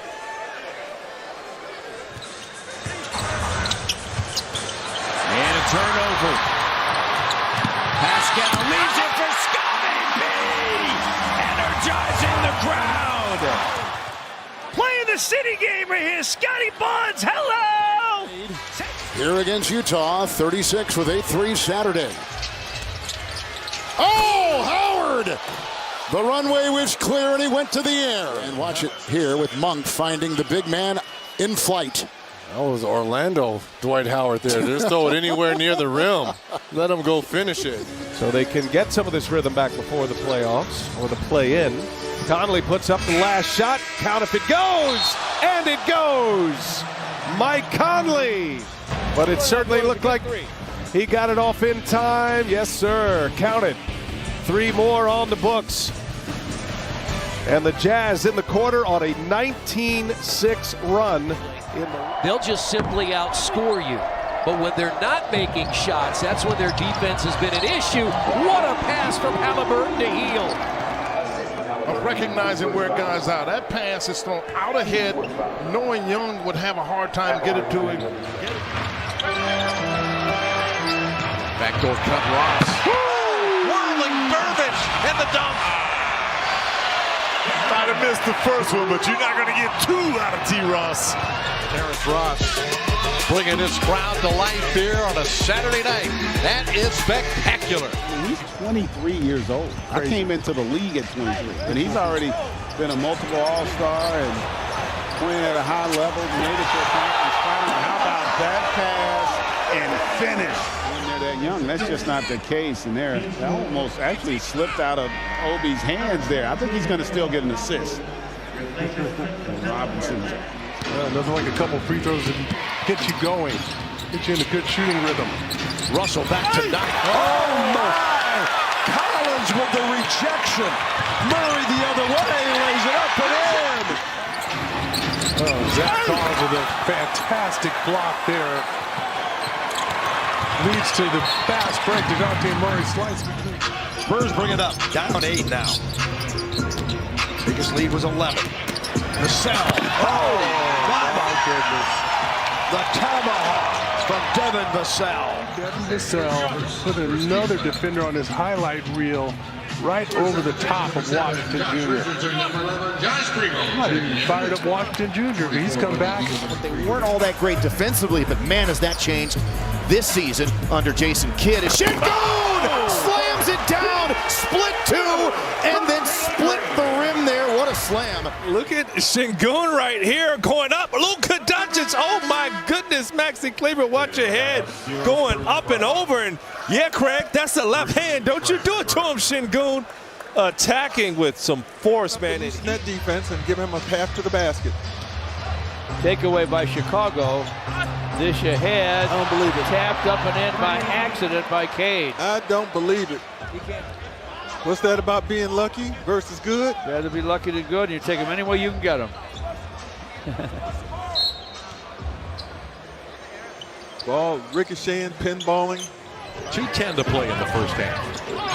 And a turnover. Pascal leaves it for Scotty B. Energizing the crowd. Playing the city game right here. Scotty Buns, hello. Here against Utah, 36 with 8-3 Saturday. Oh, Howard! The runway was clear, and he went to the air. And watch it here with Monk finding the big man in flight. That was Orlando Dwight Howard there. Just throw it anywhere near the rim. Let him go finish it. So they can get some of this rhythm back before the playoffs or the play-in. Conley puts up the last shot. Count if it goes, and it goes. Mike Conley. But it certainly looked like he got it off in time. Yes, sir. Count it. 3 more on the books. And the Jazz in the quarter on a 19-6 run. They'll just simply outscore you. But when they're not making shots, that's when their defense has been an issue. What a pass from Halliburton to Heel. Of recognizing where guys are. That pass is thrown out ahead, knowing Young would have a hard time get it to him. Backdoor cut, Ross. Whirling Burbage and the dunk. Might have missed the first one, but you're not going to get 2 out of T. Ross. Terrence Ross bringing this crowd to life here on a Saturday night. That is spectacular. He's 23 years old. I came into the league at 23, and he's already been a multiple All-Star and playing at a high level, made it to a conference final. How about that pass and finish when they're that young? That's just not the case, and that almost actually slipped out of Obi's hands there. I think he's going to still get an assist. Robinson. Well, nothing like a couple free throws and get you going, get you in a good shooting rhythm. Russell back to Knight. Oh my! Collins with the rejection. Murray the other way, lays it up and in. Oh, Zach Collins with a fantastic block there. Leads to the fast break. DeJounte Murray slice. Spurs bring it up. Down 8 now. Biggest lead was 11. Vassell. Oh, my goodness. The tomahawk from Devin Vassell. Devin Vassell put another defender on his highlight reel right over the top of Washington Jr. I'm not even fired up Washington Jr. He's come back. They weren't all that great defensively, but man, has that changed this season under Jason Kidd. Şengün slams it down, split 2, and then split the rim there. What a slam. Look at Şengün right here going up. Luka Doncic. Oh my goodness, Maxi Kleber, watch your head. Going up and over. And yeah, Craig, that's the left hand. Don't you do it to him, Şengün. Attacking with some force, man. Net defense and give him a path to the basket. Takeaway by Chicago. Dish ahead. I don't believe it. Tapped up and in by accident by Cade. I don't believe it. What's that about being lucky versus good? Rather be lucky than good, and you take them any way you can get them. Ball ricocheting, pinballing. 2:10 to play in the first half.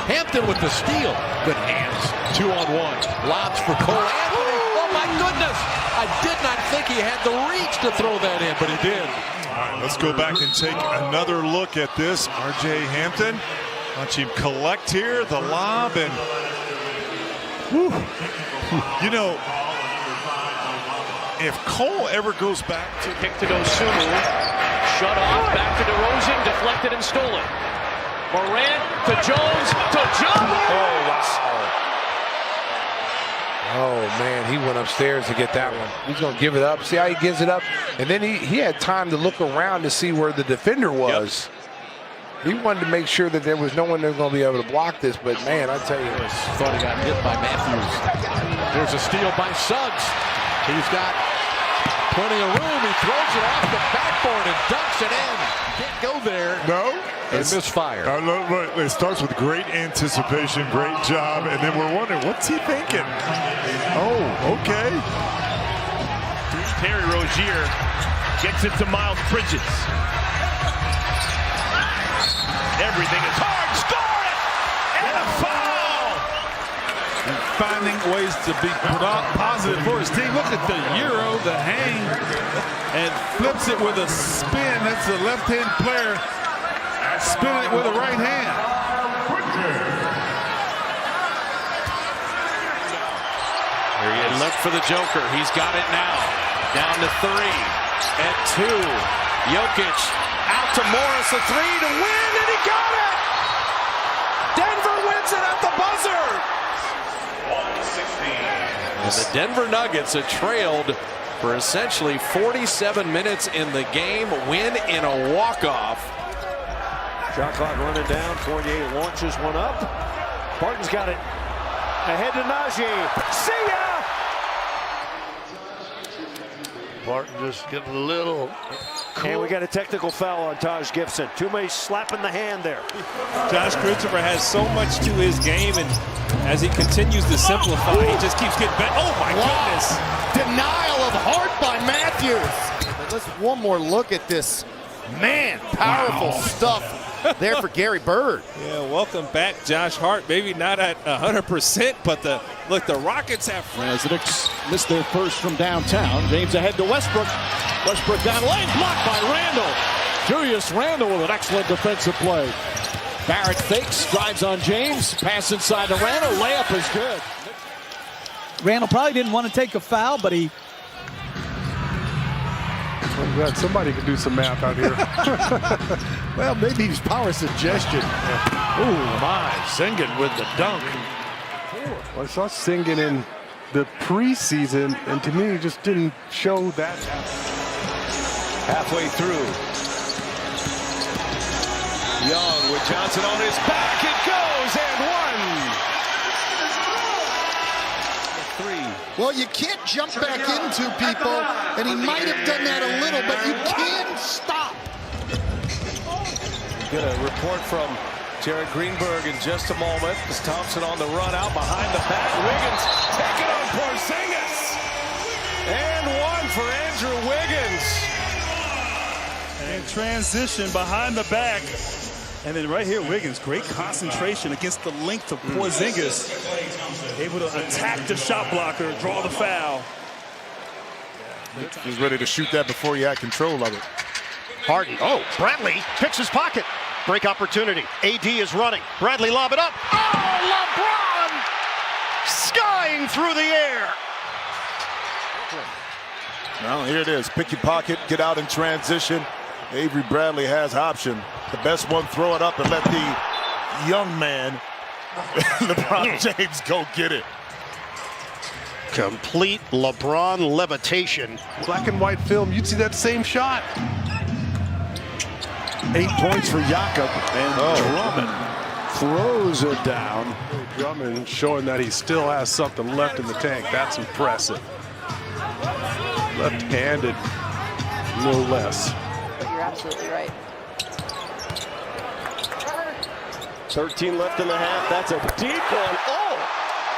Hampton with the steal. Good hands. 2-on-1. Lobs for Cole Anthony. Oh my goodness! I did not think he had the reach to throw that in, but he did. All right, let's go back and take another look at this. R.J. Hampton. Watch him collect here, the lob, and whew. You know, if Cole ever goes back to kick to go Sumu, shut off, back to DeRozan, deflected and stolen. Morant to Jones to Jones. Oh, wow. Oh, man, he went upstairs to get that one. He's going to give it up. See how he gives it up? And then he had time to look around to see where the defender was. Yep. He wanted to make sure that there was no one that was going to be able to block this, but, man, I tell you. Thought he got hit by Matthews. There's a steal by Suggs. He's got plenty of room. He throws it off the backboard and dunks it in. Can't go there. No. And misfire. It starts with great anticipation, great job, and then we're wondering, what's he thinking? Oh, okay. Terry Rozier gets it to Miles Bridges. Everything is hard. Score it! And a foul! And finding ways to be positive for his team. Look at the Euro, the hang, and flips it with a spin. That's the left-hand player spinning it with the right hand. There he is. Look for the Joker. He's got it now. Down to 3 and 2. Jokic out to Morris, a 3 to win, and he got it! Denver wins it at the buzzer! And the Denver Nuggets have trailed for essentially 47 minutes in the game, win in a walk-off. Shot clock running down. Fournier launches one up. Barton's got it. Ahead to Najee. See ya! Barton just getting a little cool. And we got a technical foul on Taj Gibson. Too many slapping the hand there. Josh Christopher has so much to his game, and as he continues to simplify, he just keeps getting better. Oh my goodness! Denial of Hart by Matthews. Let's one more look at this. Man, powerful stuff there for Gary Bird. Yeah, welcome back, Josh Hart. Maybe not at 100%, but the Rockets have. Residents missed their first from downtown. James ahead to Westbrook. Westbrook down lane, blocked by Randall. Julius Randall with an excellent defensive play. Barrett fakes, drives on James, pass inside to Randall. Layup is good. Randall probably didn't want to take a foul, but he. I'm glad somebody could do some math out here. Well, maybe he's power suggestion. Oh my, Sengun with the dunk. Well, I saw Sengun in the preseason, and to me, he just didn't show that. Halfway through. Young with Johnson on his back. It goes and one. Well, you can't jump back into people, and he might have done that a little, but you can't stop. We'll get a report from Jared Greenberg in just a moment. As Thompson on the run out behind the back. Wiggins taking on Porzingis. And one for Andrew Wiggins. And transition behind the back. And then right here, Wiggins, great concentration against the length of Porzingis. Able to attack the shot blocker, draw the foul. He's ready to shoot that before he had control of it. Harden, Bradley picks his pocket. Break opportunity. AD is running. Bradley lob it up. Oh, LeBron! Skying through the air. Well, here it is. Pick your pocket, get out in transition. Avery Bradley has option. The best one, throw it up and let the young man, LeBron James, go get it. Complete LeBron levitation. Black and white film, you'd see that same shot. 8 points for Jakob, and Drummond throws it down. Drummond showing that he still has something left in the tank. That's impressive. Left-handed, no less. You're absolutely right. 13 left in the half. That's a deep one. Oh!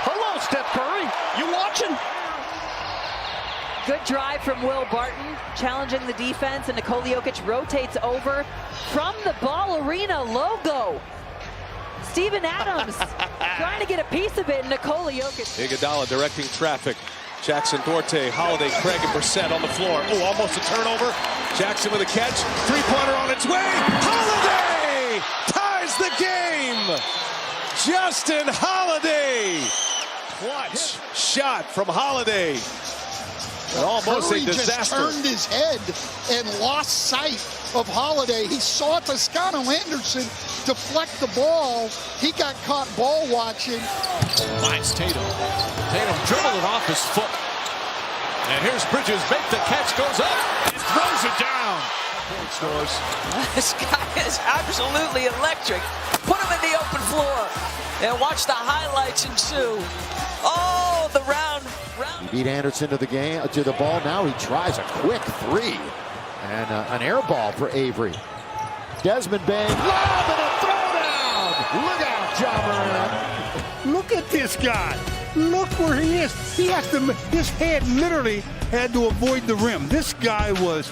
Hello, Steph Curry. You watching? Good drive from Will Barton, challenging the defense, and Nikola Jokic rotates over from the Ball Arena logo. Steven Adams trying to get a piece of it, and Nikola Jokic. Iguodala directing traffic. Jackson, Duarte, Holiday, Craig, and Brissett on the floor. Oh, almost a turnover. Jackson with a catch. Three-pointer on its way. Holiday ties the game. Justin Holiday. Clutch shot from Holiday. Almost Curry a disaster. Just turned his head and lost sight of Holiday. He saw Toscano Anderson deflect the ball. He got caught ball watching. Finds Tatum. Tatum dribbled it off his foot. And here's Bridges. Make the catch, goes up, and throws it down. Scores. This guy is absolutely electric. Put him in the open floor and watch the highlights ensue. Oh, the round. He beat Anderson to the ball. Now he tries a quick three. And an air ball for Avery. Desmond Bain, lob and a throwdown. Look out, Ja Morant. Look at this guy. Look where he is. He has to, his head literally had to avoid the rim. This guy was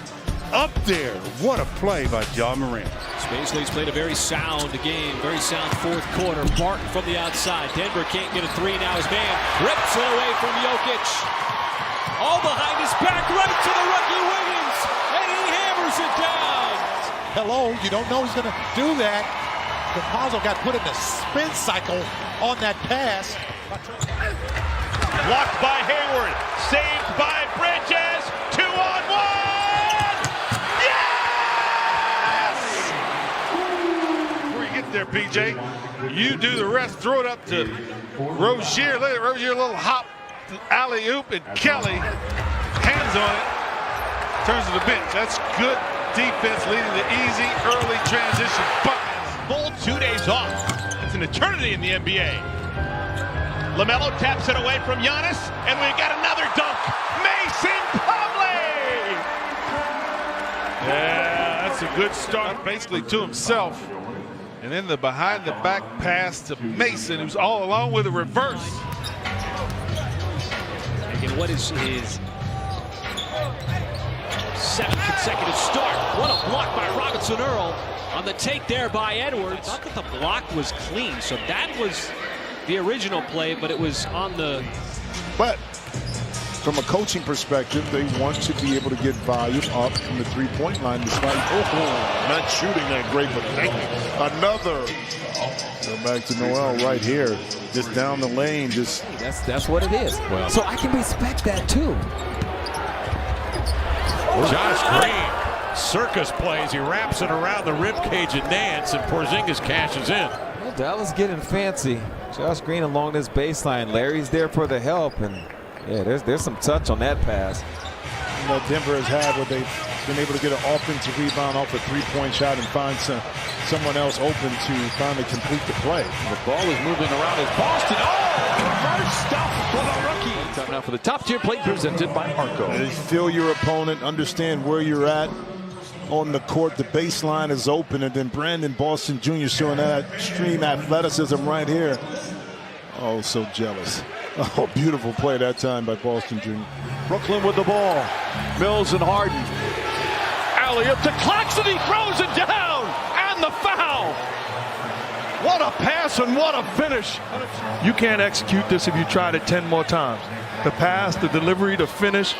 up there. What a play by Ja Morant. Spacely's played a very sound game, very sound fourth quarter. Barton from the outside. Denver can't get a three. Now his man rips it away from Jokic. All behind his back, right to the rookie Wiggins. And he hammers it down. Hello, you don't know he's going to do that. Capazzo got put in a spin cycle on that pass. Blocked by Hayward. Saved by Bridges. 2-on-1. Yes! Before you get there, PJ, you do the rest. Throw it up to Rozier. Let Rozier a little hop alley-oop, and Kelly hands on it, turns to the bench. That's good defense leading to easy early transition buckets. Full 2 days off. It's an eternity in the NBA. LaMelo taps it away from Giannis, and we got another dunk. Mason Plumlee! Yeah, that's a good start, basically to himself. And then the behind-the-back pass to Mason, who's all alone with a reverse. And what is his 7th consecutive start? What a block by Robinson Earl on the take there by Edwards. I thought that the block was clean, so that was the original play, but it was on the... But from a coaching perspective, they want to be able to get volume up from the three-point line despite not shooting that great, but another. Go back to Noel right here, just down the lane. Just that's what it is. Well, so I can respect that too. Josh Green, circus plays. He wraps it around the rib cage of Nance, and Porzingis cashes in. Well, Dallas getting fancy. Josh Green along this baseline. Larry's there for the help, and yeah, there's some touch on that pass. You know, Denver has had where they've been able to get an offensive rebound off a three-point shot and find someone else open to finally complete the play. The ball is moving around as Boston. Reverse stuff for the rookie. Time now for the top-tier play presented by Arco. Feel your opponent, understand where you're at on the court. The baseline is open, and then Brandon Boston Jr. showing that extreme athleticism right here. Oh, so jealous. Oh, beautiful play that time by Boston Jr. Brooklyn with the ball. Mills and Harden. Alley-up to Claxton. He throws it down. And the foul. What a pass and what a finish. You can't execute this if you tried it 10 more times. The pass, the delivery, the finish,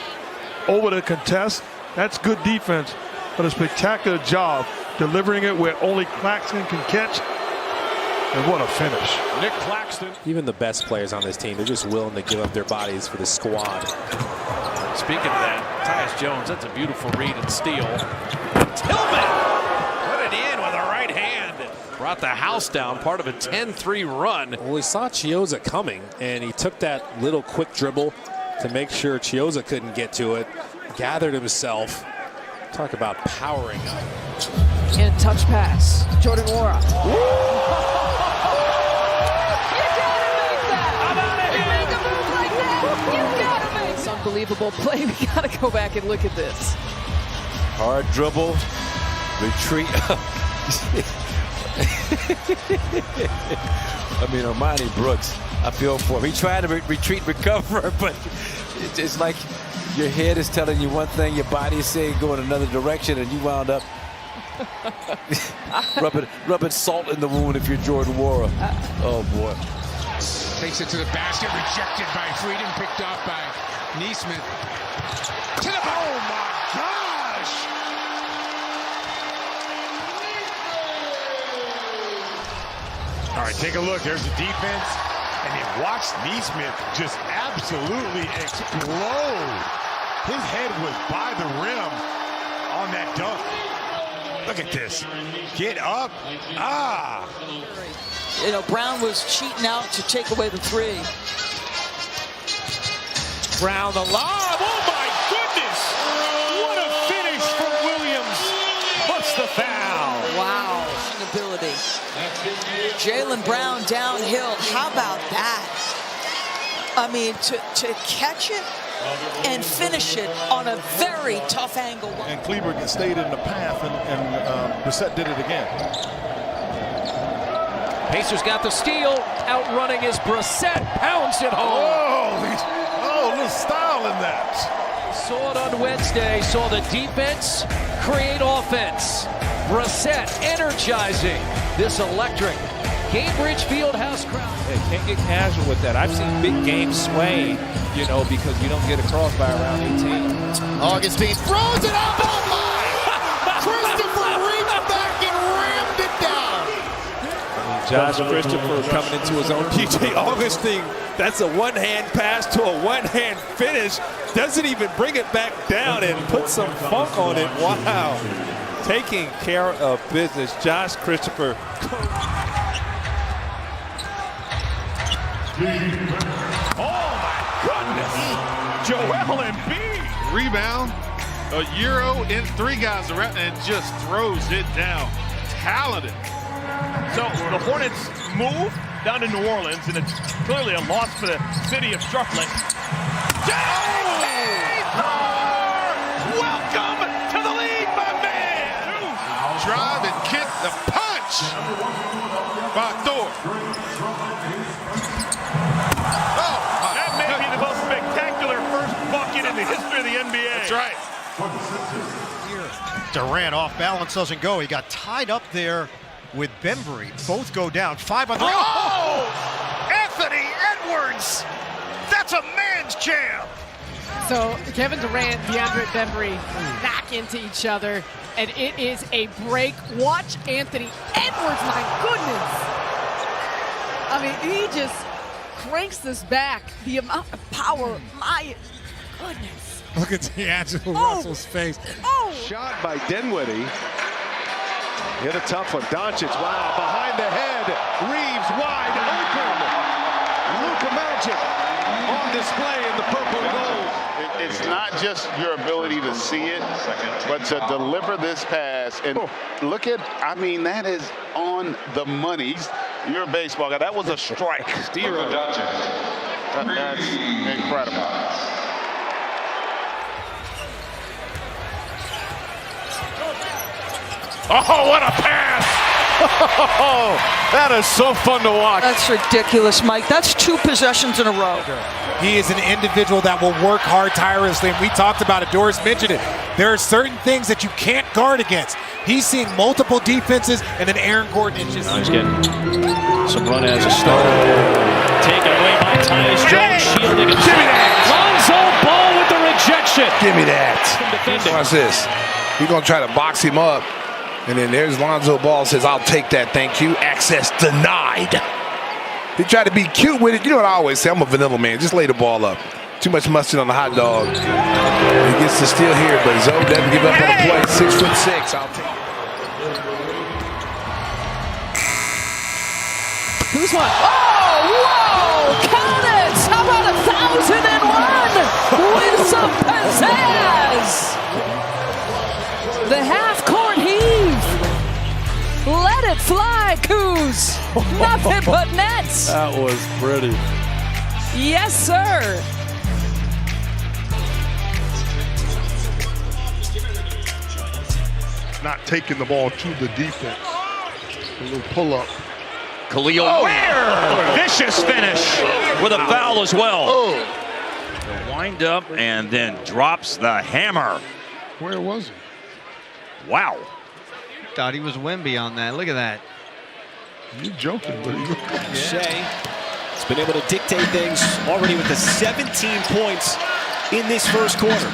over the contest, that's good defense. But a spectacular job delivering it where only Claxton can catch. And what a finish. Nick Claxton. Even the best players on this team, they're just willing to give up their bodies for the squad. Speaking of that, Tyus Jones, that's a beautiful read and steal. Tillman put it in with a right hand. Brought the house down, part of a 10-3 run. Well, we saw Chiozza coming, and he took that little quick dribble to make sure Chiozza couldn't get to it. Gathered himself. Talk about powering up. In a touch pass, Jordan Nwora. Unbelievable play. We got to go back and look at this. Hard dribble, retreat. I mean, Armani Brooks, I feel for him. He tried to retreat, recover, but it's like your head is telling you one thing, your body is saying go in another direction, and you wound up rubbing salt in the wound if you're Jordan Nwora. Oh, boy. Takes it to the basket, rejected by Freedom, picked off by Neesmith. To the oh my gosh! All right, take a look. There's the defense. And then watch Neesmith just absolutely explode. His head was by the rim on that dunk. Look at this. Get up. Ah. You know, Brown was cheating out to take away the three. Brown the lob. Oh my goodness! What a finish from Williams. What's the foul? Wow, ability. Jaylen Brown downhill. How about that? I mean, to catch it and finish it on a very tough angle. And Kleber stayed in the path, and Brissett did it again. Pacers got the steal. Outrunning is Brissett. Pounds it home. Oh, a little style in that. Saw it on Wednesday. Saw the defense create offense. Brissett energizing this electric Cambridge Fieldhouse crowd. Hey, can't get casual with that. I've seen big games sway, you know, because you don't get across by around 18. Augustine throws it up. Oh my! Christopher reached back and rammed it down. Josh Christopher coming into his own. PJ Augustine, that's a one-hand pass to a one-hand finish. Doesn't even bring it back down and put some funk on it. Wow. Taking care of business. Josh Christopher. Oh my goodness. Joel Embiid. Rebound, a Euro, in 3 guys around, and just throws it down. Talented. So the Hornets move down to New Orleans, and it's clearly a loss for the city of Struckling. Welcome to the league, my man! Drive and kick the punch by Thor. That may be the most spectacular first bucket in the history of the NBA. That's right. Durant off balance, doesn't go. He got tied up there with Bembry. Both go down. 5 on 3. Oh! Anthony Edwards! That's a man's jam! So Kevin Durant, DeAndre Bembry knock into each other, and it is a break. Watch Anthony Edwards, my goodness. I mean, he just cranks this back. The amount of power, my goodness. Look at D'Angelo Russell's face. Shot by Dinwiddie. Hit a tough one. Doncic, wow, behind the head. Reeves wide open. Luka Magic on display in the purple and gold. It's not just your ability to see it, but to deliver this pass. And look at, I mean, that is on the money. You're a baseball guy. That was a strike. Zero. That's incredible. Oh, what a pass! Oh, that is so fun to watch. That's ridiculous, Mike. That's 2 possessions in a row. He is an individual that will work hard tirelessly, and we talked about it. Doris mentioned it. There are certain things that you can't guard against. He's seeing multiple defenses, and then Aaron Gordon is just... He's getting some run as a starter. Taken away by Tyus Jones, shielding himself. Give me that! Lonzo Ball with the rejection. Give me that. Watch this. He's going to try to box him up. And then there's Lonzo Ball says, I'll take that, thank you. Access denied. He tried to be cute with it. You know what I always say? I'm a vanilla man. Just lay the ball up. Too much mustard on the hot dog. He gets to steal here, but Zoe doesn't give up on the play. 6'6". I'll take it. Who's one? Oh, whoa! Count it! How about 1,001 with some pizzazz? The half-court heave. Let it fly, Coos. Nothing but nets. That was pretty. Yes, sir. Not taking the ball to the defense. A little pull-up. Khalil Ware. Vicious finish with a foul as well. Wind up and then drops the hammer. Where was he? Wow. Thought he was Wemby on that. Look at that. You joking, but Shea has been able to dictate things already with the 17 points in this first quarter.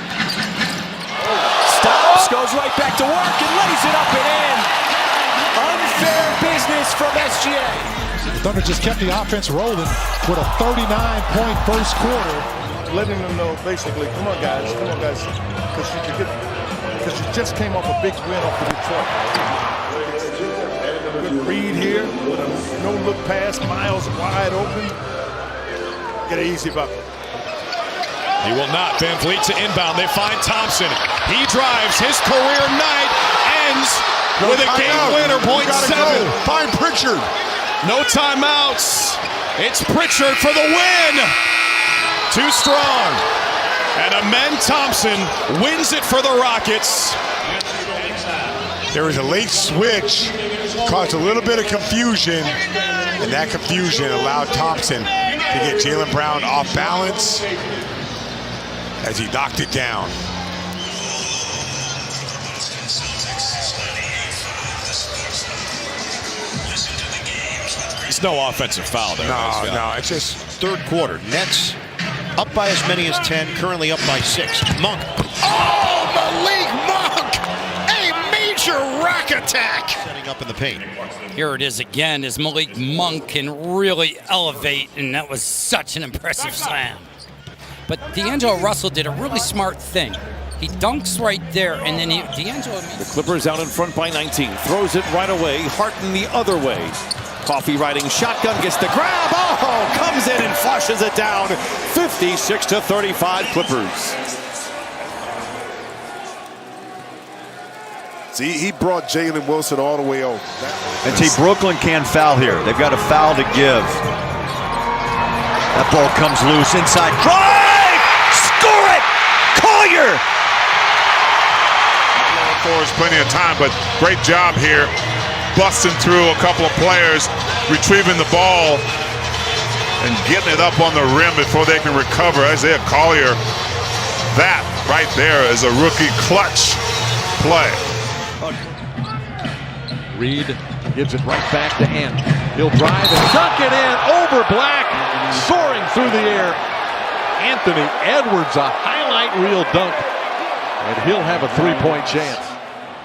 Stops, goes right back to work and lays it up and in. Unfair business from SGA. The Thunder just kept the offense rolling with a 39-point first quarter. Letting them know, basically, come on, guys, because you just came off a big win off of Detroit. Good read here with a no-look pass, Miles wide open. Get an easy bucket. He will not. Van Vliet to inbound. They find Thompson. He drives. His career night ends with a game winner. Point 7. Find Pritchard. No timeouts. It's Pritchard for the win. Too strong. And Amen Thompson wins it for the Rockets. There was a late switch, caused a little bit of confusion, and that confusion allowed Thompson to get Jaylen Brown off balance as he knocked it down. It's no offensive foul there. No, it's just third quarter. Nets up by as many as 10, currently up by 6. Monk. Oh, Malik Monk! A major rack attack! Setting up in the paint. Here it is again as Malik Monk can really elevate, and that was such an impressive slam. But D'Angelo Russell did a really smart thing. He dunks right there, and then D'Angelo... The Clippers out in front by 19. Throws it right away. Harden the other way. Coffee riding shotgun, gets the grab. Oh, Oh, comes in and flushes it down. 56-35 Clippers. See, he brought Jalen Wilson all the way over. And see, Brooklyn can't foul here. They've got a foul to give. That ball comes loose inside. Drive! Score it! Collier! For us plenty of time, but great job here. Busting through a couple of players, retrieving the ball, and getting it up on the rim before they can recover. Isaiah Collier, that right there is a rookie clutch play. Reed gives it right back to Ant. He'll drive and dunk it in over Black, soaring through the air. Anthony Edwards, a highlight reel dunk, and he'll have a three-point chance.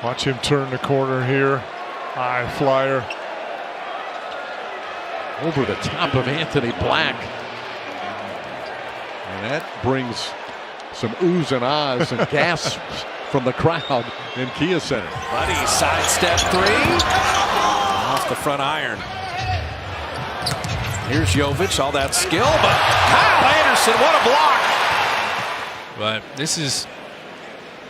Watch him turn the corner here. High flyer. Over the top of Anthony Black. And that brings some oohs and ahs and gasps from the crowd in Kia Center. Buddy, sidestep three. Off the front iron. Here's Jovic, all that skill, but Kyle Anderson, what a block. But this is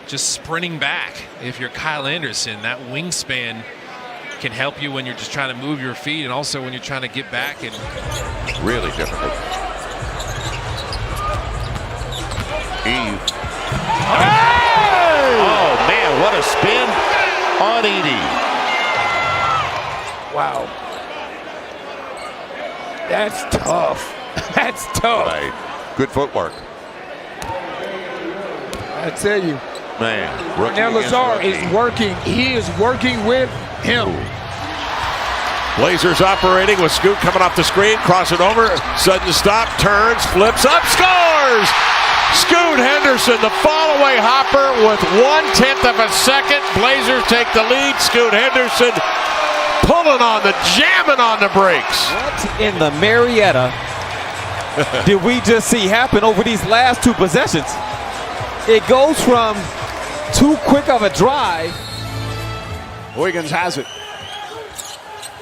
just sprinting back. If you're Kyle Anderson, that wingspan can help you when you're just trying to move your feet and also when you're trying to get back. And really difficult. Eve. Oh, man, what a spin on Edey. Wow. That's tough. That's tough. Right. Good footwork. I tell you. Man, now Lazar is working. He is working with him. Blazers operating with Scoot coming off the screen, cross it over, sudden stop, turns, flips up, scores! Scoot Henderson, the fall-away hopper with 1/10 of a second. Blazers take the lead. Scoot Henderson pulling on the, jamming on the brakes. What in the Marietta did we just see happen over these last two possessions? It goes from too quick of a drive. Wiggins has it.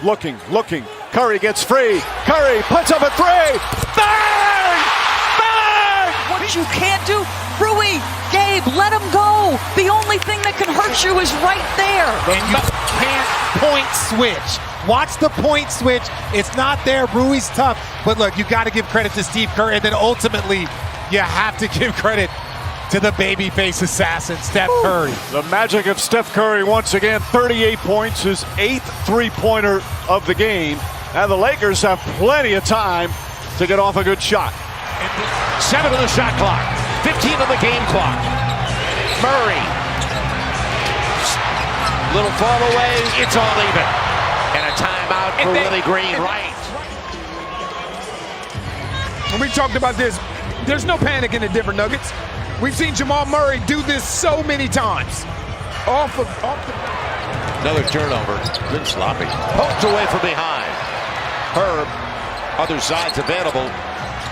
Looking. Curry gets free. Curry puts up a three. Bang! Bang! What you can't do, Rui, Gabe, let him go. The only thing that can hurt you is right there. And you can't point switch. Watch the point switch. It's not there. Rui's tough. But look, you got to give credit to Steve Kerr. And then ultimately, you have to give credit to the babyface assassin, Steph Curry. The magic of Steph Curry once again, 38 points, his 8th three-pointer of the game. And the Lakers have plenty of time to get off a good shot. 7 on the shot clock, 15 on the game clock. Murray. Little fall away, it's all even. And a timeout for Willie Green, right. When we talked about this, there's no panic in the Denver Nuggets. We've seen Jamal Murray do this so many times. Off the Another turnover. Been sloppy. Poked away from behind. Herb, other side's available.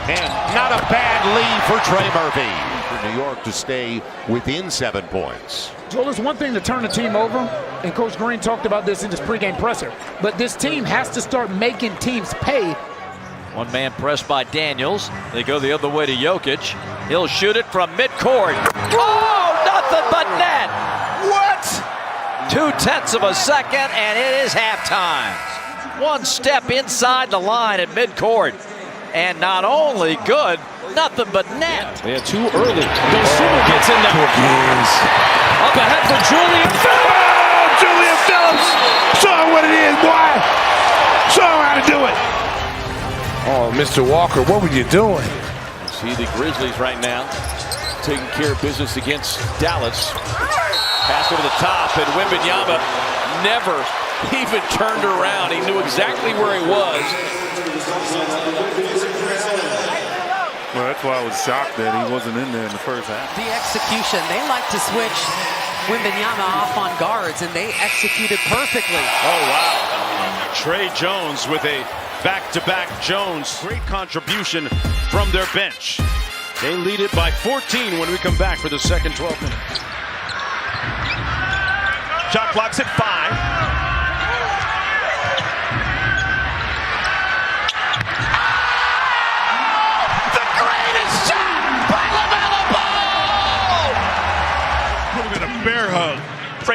And not a bad lead for Trey Murphy. For New York to stay within 7 points. Joel, it's one thing to turn the team over, and Coach Green talked about this in his pregame presser, but this team has to start making teams pay. One man pressed by Daniels. They go the other way to Jokic. He'll shoot it from midcourt. Oh, nothing but net. What? 0.2 of a second, and it is halftime. One step inside the line at midcourt. And not only good, nothing but net. Yeah, too early. Dosunmu gets in there. Up ahead for Julian Phillips. Oh, Julian Phillips. Show him what it is, boy. Show him how to do it. Oh, Mr. Walker, what were you doing? See the Grizzlies right now taking care of business against Dallas. Pass over the top, and Wembanyama never even turned around. He knew exactly where he was. Well, that's why I was shocked that he wasn't in there in the first half. The execution, they like to switch Wembanyama off on guards, and they executed perfectly. Oh, wow. Trey Jones with a back-to-back Jones. Great contribution from their bench. They lead it by 14 when we come back for the second 12 minutes. Shot clock's at 5.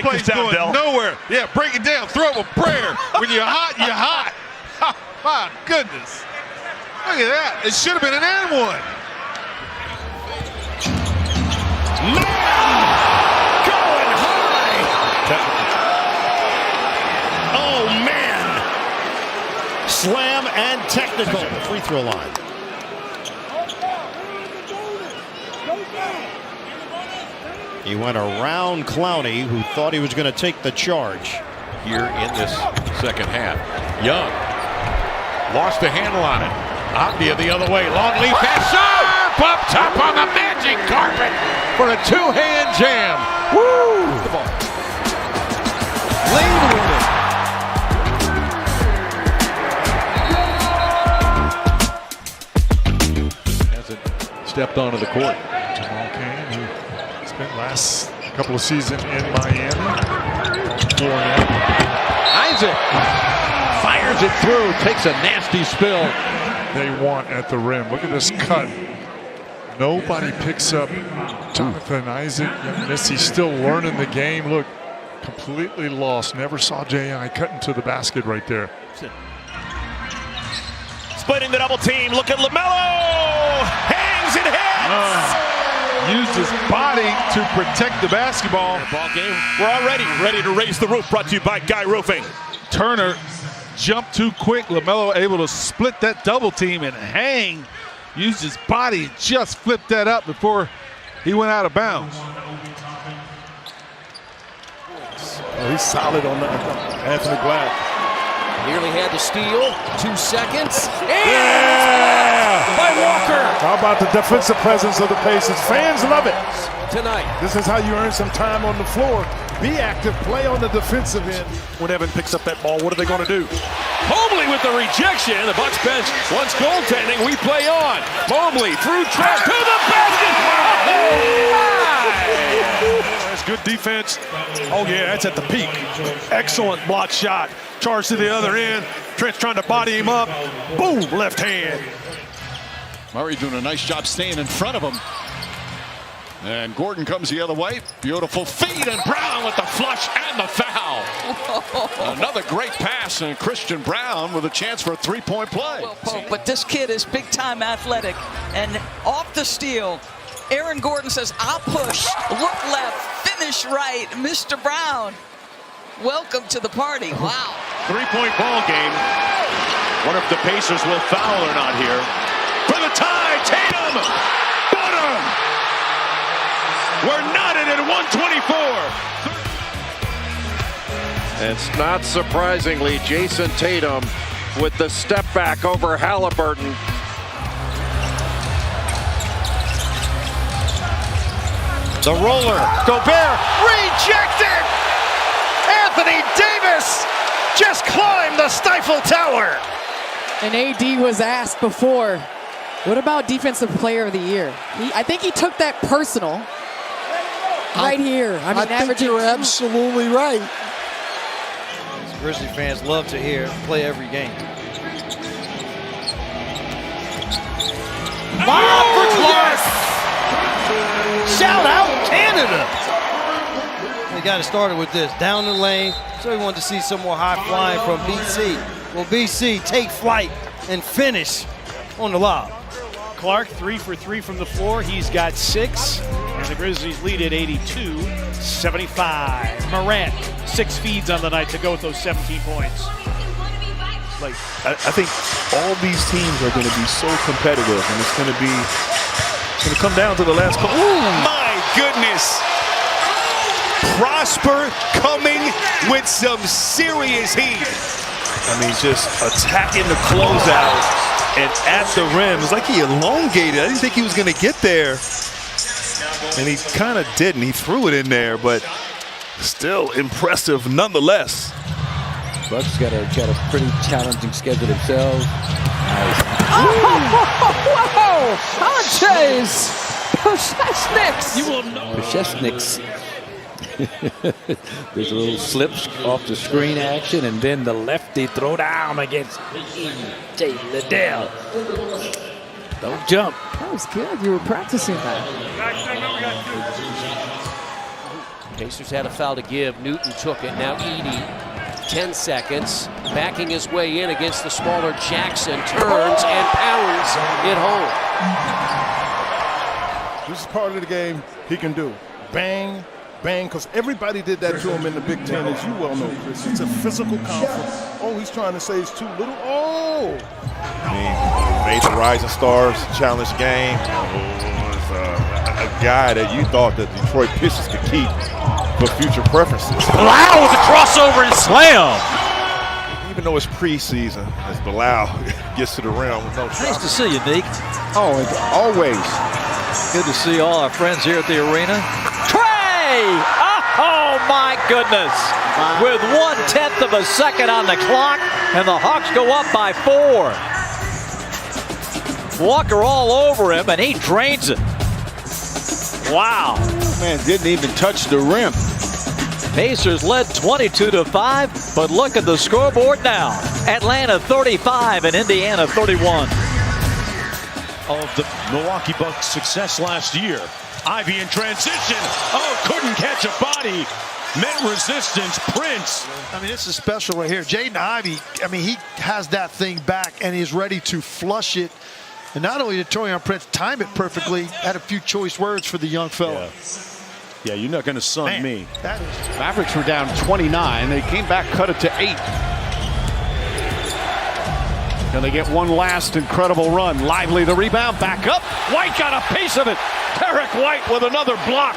break this down, Del. Nowhere. Yeah, break it down. Throw up a prayer. When you're hot, you're hot. My goodness. Look at that. It should have been an and one. Going high. Oh, man. Slam and technical. Free throw line. He went around Clowney, who thought he was going to take the charge. Here in this second half. Young lost the handle on it. Abdia the other way. Long lead pass. Sharp up top on the magic carpet for a two-hand jam. Woo! The ball. Lane with it. Hasn't stepped onto the court. Jamal Cain, who spent last couple of seasons in Miami. Isaac fires it through, takes a nasty spill. They want at the rim. Look at this cut. Nobody picks up Jonathan Isaac. He's still learning the game. Look, completely lost. Never saw J.I. cut into the basket right there. Splitting the double team. Look at LaMelo. Hangs and hits. Used his body to protect the basketball. Ball game. We're already ready to raise the roof. Brought to you by Guy Roofing. Turner jumped too quick. LaMelo able to split that double team and hang. Used his body, just flipped that up before he went out of bounds. Oh, he's solid on that. Anthony Black. Nearly had to steal. 2 seconds. Yeah! By Walker. How about the defensive presence of the Pacers? Fans love it. Tonight. This is how you earn some time on the floor. Be active, play on the defensive end. When Evan picks up that ball, what are they going to do? Mobley with the rejection. The Bucks bench wants goaltending. We play on. Mobley through Trent to the basket. That's good defense. Oh, yeah, that's at the peak. Excellent block shot. Charge to the other end. Trent's trying to body him up. Boom, left hand. Murray doing a nice job staying in front of him. And Gordon comes the other way. Beautiful feed, and Brown with the flush and the foul. Another great pass, and Christian Brown with a chance for a three-point play. Well, but this kid is big-time athletic. And off the steal, Aaron Gordon says, I'll push, look left, finish right. Mr. Brown, welcome to the party. Wow. Three-point ball game. Wonder if the Pacers will foul or not here. For the tie, Tatum! Bottom! We're knotted at 124. And not surprisingly, Jason Tatum with the step back over Halliburton. The roller, Gobert, rejected! Anthony Davis just climbed the Stifle Tower. And AD was asked before, what about Defensive Player of the Year? I think he took that personal right here. I mean, think you're absolutely right. Grizzly fans love to hear play every game. Bob for Clark! Shout out Canada! They got it started with this, down the lane, so we wanted to see some more high flying from BC. Well, BC take flight and finish on the lob. Clark 3 for 3 from the floor. He's got 6, and the Grizzlies lead at 82-75. Morant, 6 feeds on the night to go with those 17 points. Like, I think all these teams are going to be so competitive, and it's going to come down to the last couple. My goodness! Prosper coming with some serious heat. I mean, just attacking the closeout and at the rim. It's like he elongated. I didn't think he was going to get there. And he kind of didn't. He threw it in there, but still impressive nonetheless. Bucks got a pretty challenging schedule themselves. Nice. Whoa! Andres Poshesniks. You will know. Poshesniks. There's a little slip off the screen action, and then the lefty throw down against J. Liddell. Don't jump. That was good. You were practicing that. Pacers had a foul to give. Newton took it. Now Edey, 10 seconds, backing his way in against the smaller Jackson, turns and pounds it home. This is part of the game he can do. Bang, bang, because everybody did that to him in the Big Ten, as you well know, Chris. It's a physical conflict. Oh, he's trying to say it's too little. Oh! I mean, made the Rising Stars Challenge game. Was a guy that you thought that Detroit Pistons could keep for future preferences. Bilal with the crossover and slam. Even though it's preseason, as Bilal gets to the rim with no shot. Nice to see you, Nick. Oh, always. Good to see all our friends here at the arena. Trey! Oh, my goodness. With 1/10 of a second on the clock, and the Hawks go up by 4. Walker all over him, and he drains it. Wow. Man, didn't even touch the rim. Pacers led 22-5, but look at the scoreboard now. Atlanta 35 and Indiana 31. Of the Milwaukee Bucks' success last year. Ivy in transition. Oh, couldn't catch a body. Met resistance. Prince. I mean, this is special right here. Jaden Ivey, I mean, he has that thing back and he's ready to flush it. And not only did Taurean Prince time it perfectly, had a few choice words for the young fella. Yeah, you're not going to sun me. Mavericks were down 29. They came back, cut it to 8. Can they get one last incredible run? Lively the rebound, back up. White got a piece of it. Derek White with another block.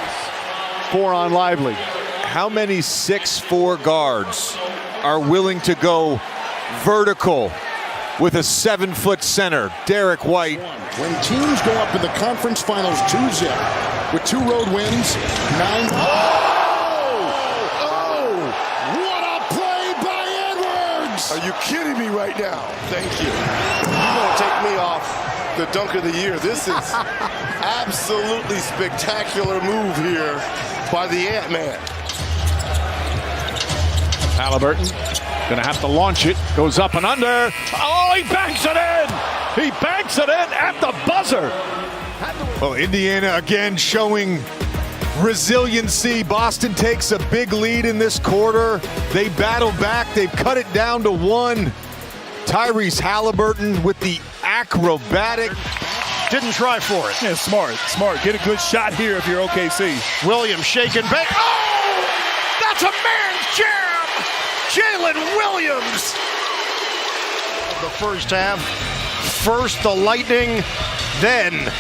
4 on Lively. How many 6'4" guards are willing to go vertical with a 7-foot center? Derek White. When teams go up in the conference finals 2-0 with 2 road wins, 9. What a play by Edwards! Are you kidding me right now? Thank you. You're going to take me off the dunk of the year. This is absolutely spectacular move here by the Ant-Man. Halliburton gonna have to launch it. Goes up and under. Oh, he banks it in! He banks it in at the buzzer. Well, Indiana again showing resiliency. Boston takes a big lead in this quarter. They battle back. They've cut it down to 1. Tyrese Halliburton with the acrobatic. Didn't try for it. Yeah, smart. Get a good shot here if you're OKC. Williams shaking back. Oh! That's a man's jam! Jalen Williams! The first half. First the Lightning, then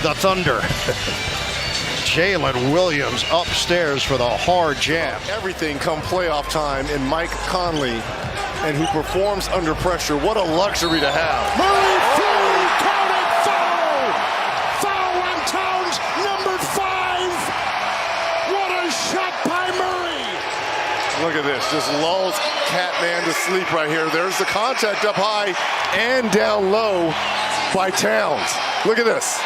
the Thunder. Jalen Williams upstairs for the hard jam. Everything come playoff time in Mike Conley, and who performs under pressure. What a luxury to have. Murray through, counted foul! Foul on Towns, number 5. What a shot by Murray! Look at this, just lulls Catman to sleep right here. There's the contact up high and down low by Towns. Look at this.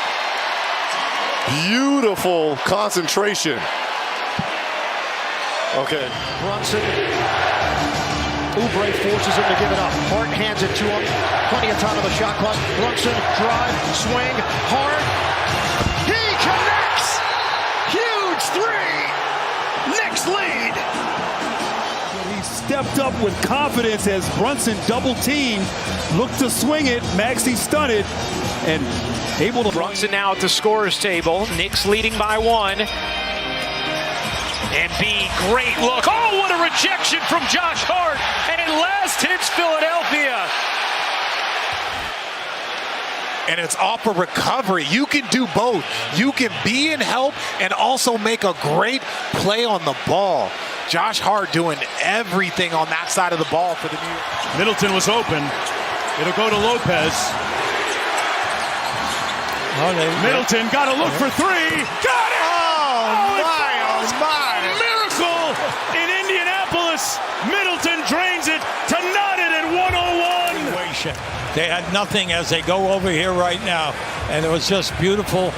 Beautiful concentration. Okay. Brunson. Oubre forces him to give it up. Hart hands it to him. Plenty of time on the shot clock. Brunson, drive, swing, Hart. He connects! Huge 3! Knicks lead! He stepped up with confidence as Brunson double-teamed, looked to swing it, Maxey stunted, and able to... Brunson now at the scorer's table. Knicks leading by 1. And B, great look. Oh, what a rejection from Josh Hart. And last hits Philadelphia. And it's off a recovery. You can do both. You can be in help and also make a great play on the ball. Josh Hart doing everything on that side of the ball for the New York. Middleton was open. It'll go to Lopez. Middleton got to look for 3. Got it! Oh my. Miracle in Indianapolis. Middleton drains it to knot it at 101. They had nothing as they go over here right now, and it was just beautiful.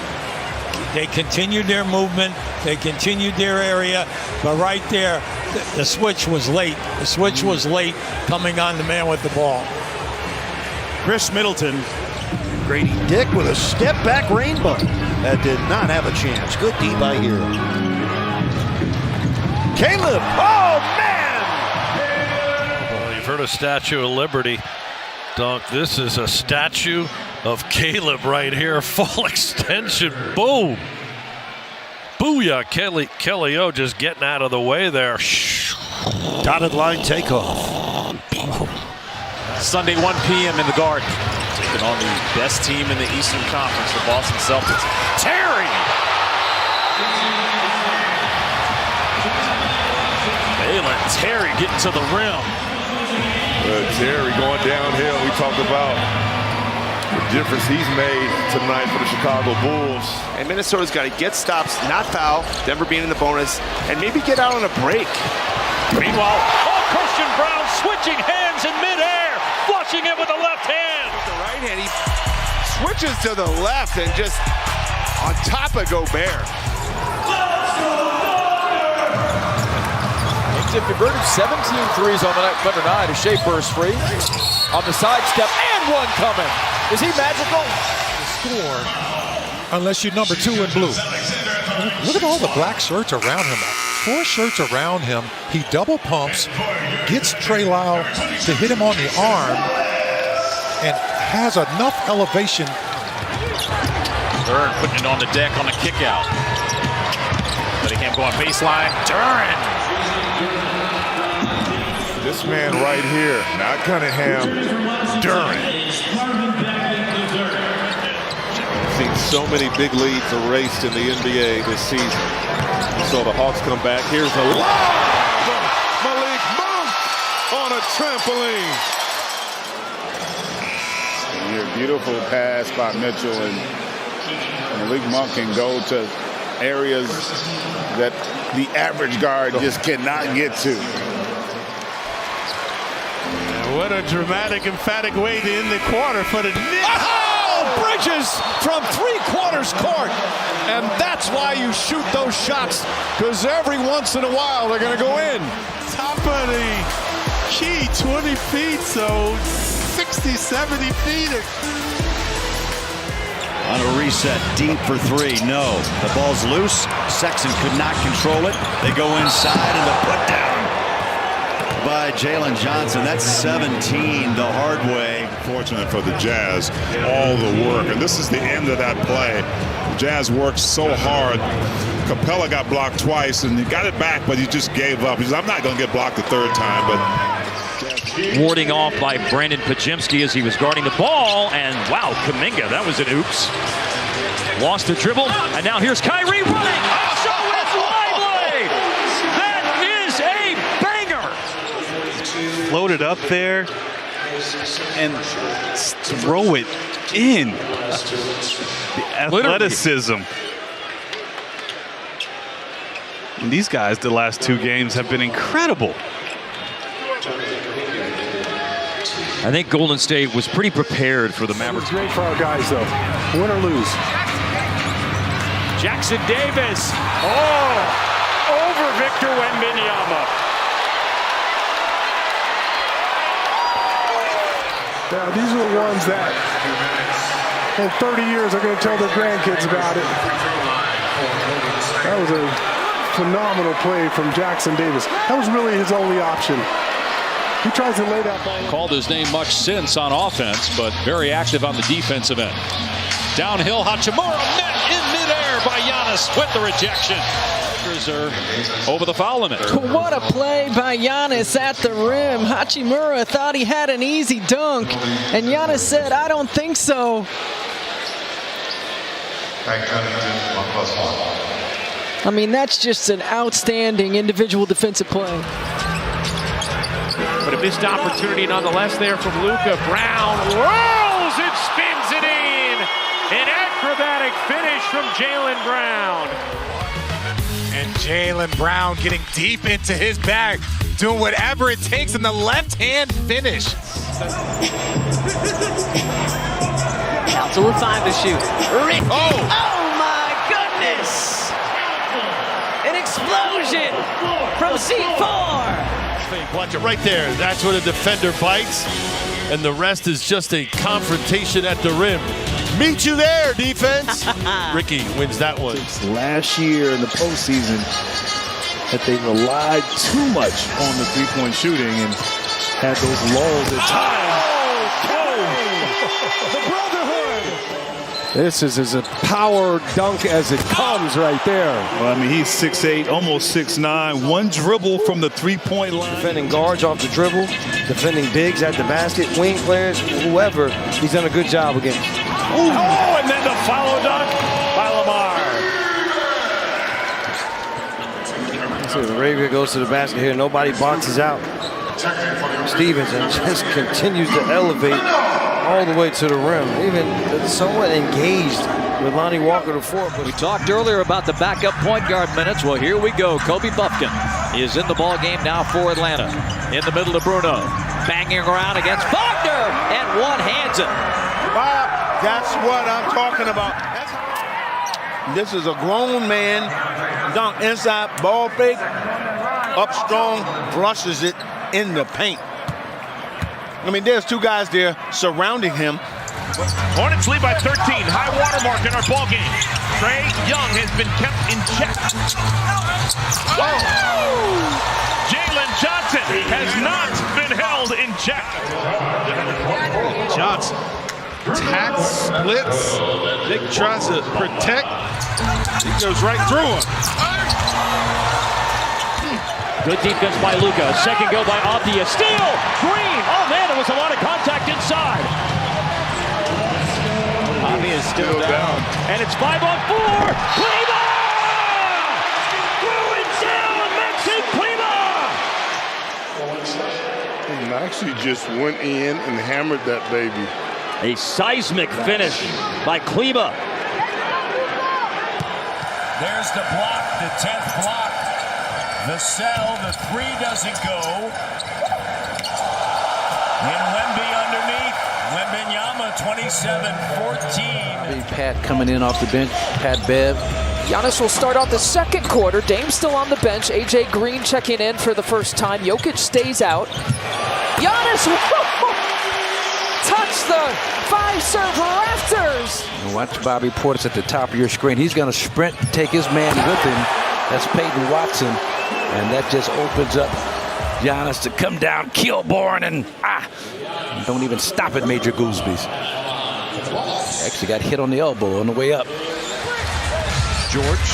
They continued their movement, they continued their area, but right there, the switch was late. The switch was late coming on the man with the ball. Chris Middleton. Grady Dick with a step-back rainbow. That did not have a chance. Good D by Hero. Caleb. Oh, man! Well, you've heard of Statue of Liberty. Dunk, this is a statue of Caleb right here. Full extension. Boom. Booyah. Kelly O just getting out of the way there. Dotted line takeoff. Sunday, 1 p.m. in the Garden. Taking on the best team in the Eastern Conference, the Boston Celtics. Terry! Jalen Terry getting to the rim. Terry going downhill. We talked about the difference he's made tonight for the Chicago Bulls. And Minnesota's got to get stops, not foul, Denver being in the bonus, and maybe get out on a break. Meanwhile, Christian Brown switching hands in midair, flushing it with the left hand. With the right hand, he switches to the left and just on top of Gobert. He converted 17 threes on the night under 9. Shea burst free on the sidestep and one coming. Is he magical? Score unless you're number 2 in blue. Look at all the black shirts around him. 4 shirts around him. He double pumps, gets Trey Lyle to hit him on the arm, and has enough elevation. Duren putting it on the deck on the kick out. Cunningham going baseline. Duren. This man right here, not Cunningham, Duren. Seen so many big leads erased in the NBA this season. So the Hawks come back. Here's a lob from Malik Monk on a trampoline. Beautiful pass by Mitchell, and Malik Monk can go to areas that the average guard just cannot get to. What a dramatic, emphatic way to end the quarter for the Knicks. Oh, Bridges from 3/4 court. And that's why you shoot those shots, because every once in a while they're going to go in. Top of the key, 20 feet, so 60, 70 feet. On a reset, deep for 3, no. The ball's loose. Sexton could not control it. They go inside, and the put down by Jalen Johnson. That's 17 the hard way. Fortunate for the Jazz, all the work. And this is the end of that play. The Jazz worked so hard. Capella got blocked twice, and he got it back, but he just gave up. He said, I'm not going to get blocked the 3rd time, but... Warding off by Brandon Pajemski as he was guarding the ball, and wow, Kuminga, that was an oops. Lost the dribble, and now here's Kyrie running. So it's Lively! That is a banger! Float it up there and throw it in. The athleticism. And these guys, the last 2 games, have been incredible. I think Golden State was pretty prepared for the Mavericks. It's great for our guys, though. Win or lose. Jackson Davis. Oh, over Victor Wembanyama. Yeah, these are the ones that in 30 years are going to tell their grandkids about it. That was a phenomenal play from Jackson Davis. That was really his only option. He tries to lay that ball. Called his name much since on offense, but very active on the defensive end. Downhill, Hachimura met in midair by Giannis with the rejection. Lakers are over the foul limit. What a play by Giannis at the rim. Hachimura thought he had an easy dunk, and Giannis said, I don't think so. I mean, that's just an outstanding individual defensive play. But a missed opportunity nonetheless there from Luka. Brown rolls and spins it in. An acrobatic finish from Jaylen Brown. And Jaylen Brown getting deep into his bag, doing whatever it takes in the left-hand finish. Council with 5 to shoot. Ricky. Oh my goodness. An explosion from C4. Watch it right there. That's where the defender bites, and the rest is just a confrontation at the rim. Meet you there, defense. Ricky wins that one. Last year in the postseason, that they relied too much on the three-point shooting and had those lulls at times. The Brotherhood. This is as a power dunk as it comes right there. Well, I mean, he's 6'8", almost 6'9". One dribble from the three-point line. Defending guards off the dribble, defending bigs at the basket, wing players, whoever. He's done a good job against. Oh, and then the follow dunk by Lamar. So Arabia goes to the basket here. Nobody boxes out Stevens and just continues to elevate all the way to the rim. Even somewhat engaged with Lonnie Walker to four. We talked earlier about the backup point guard minutes. Well, here we go. Kobe Buffkin is in the ball game now for Atlanta. In the middle to Bruno. Banging around against Wagner and one-hands it. Bob, that's what I'm talking about. This is a grown man, dunk inside, ball fake, up strong, flushes it in the paint. I mean, there's two guys there surrounding him. Hornets lead by 13. High water mark in our ball game. Trae Young has been kept in check. Oh! Jalen Johnson has not been held in check. Johnson attacks, splits. Nick tries to protect. He goes right through him. Good defense by Luka. Second go by Abdi. A steal. Green. Oh, man, there was a lot of contact inside. Abdi is still down. And it's 5-on-4. Klima! Threw it down. Maxi Klima! He actually just went in and hammered that baby. A seismic finish by Klima. There's the block, the 10th block. The sell, the three doesn't go. And Wemby underneath. Wembenyama 27-14. Pat coming in off the bench, Pat Bev. Giannis will start out the second quarter. Dame still on the bench. AJ Green checking in for the first time. Jokic stays out. Giannis touch the five-serve rafters. Watch Bobby Portis at the top of your screen. He's going to sprint, take his man with him. That's Peyton Watson. And that just opens up Giannis to come down, kill Bourne, and don't even stop at Major Goosby's. Actually got hit on the elbow on the way up. George.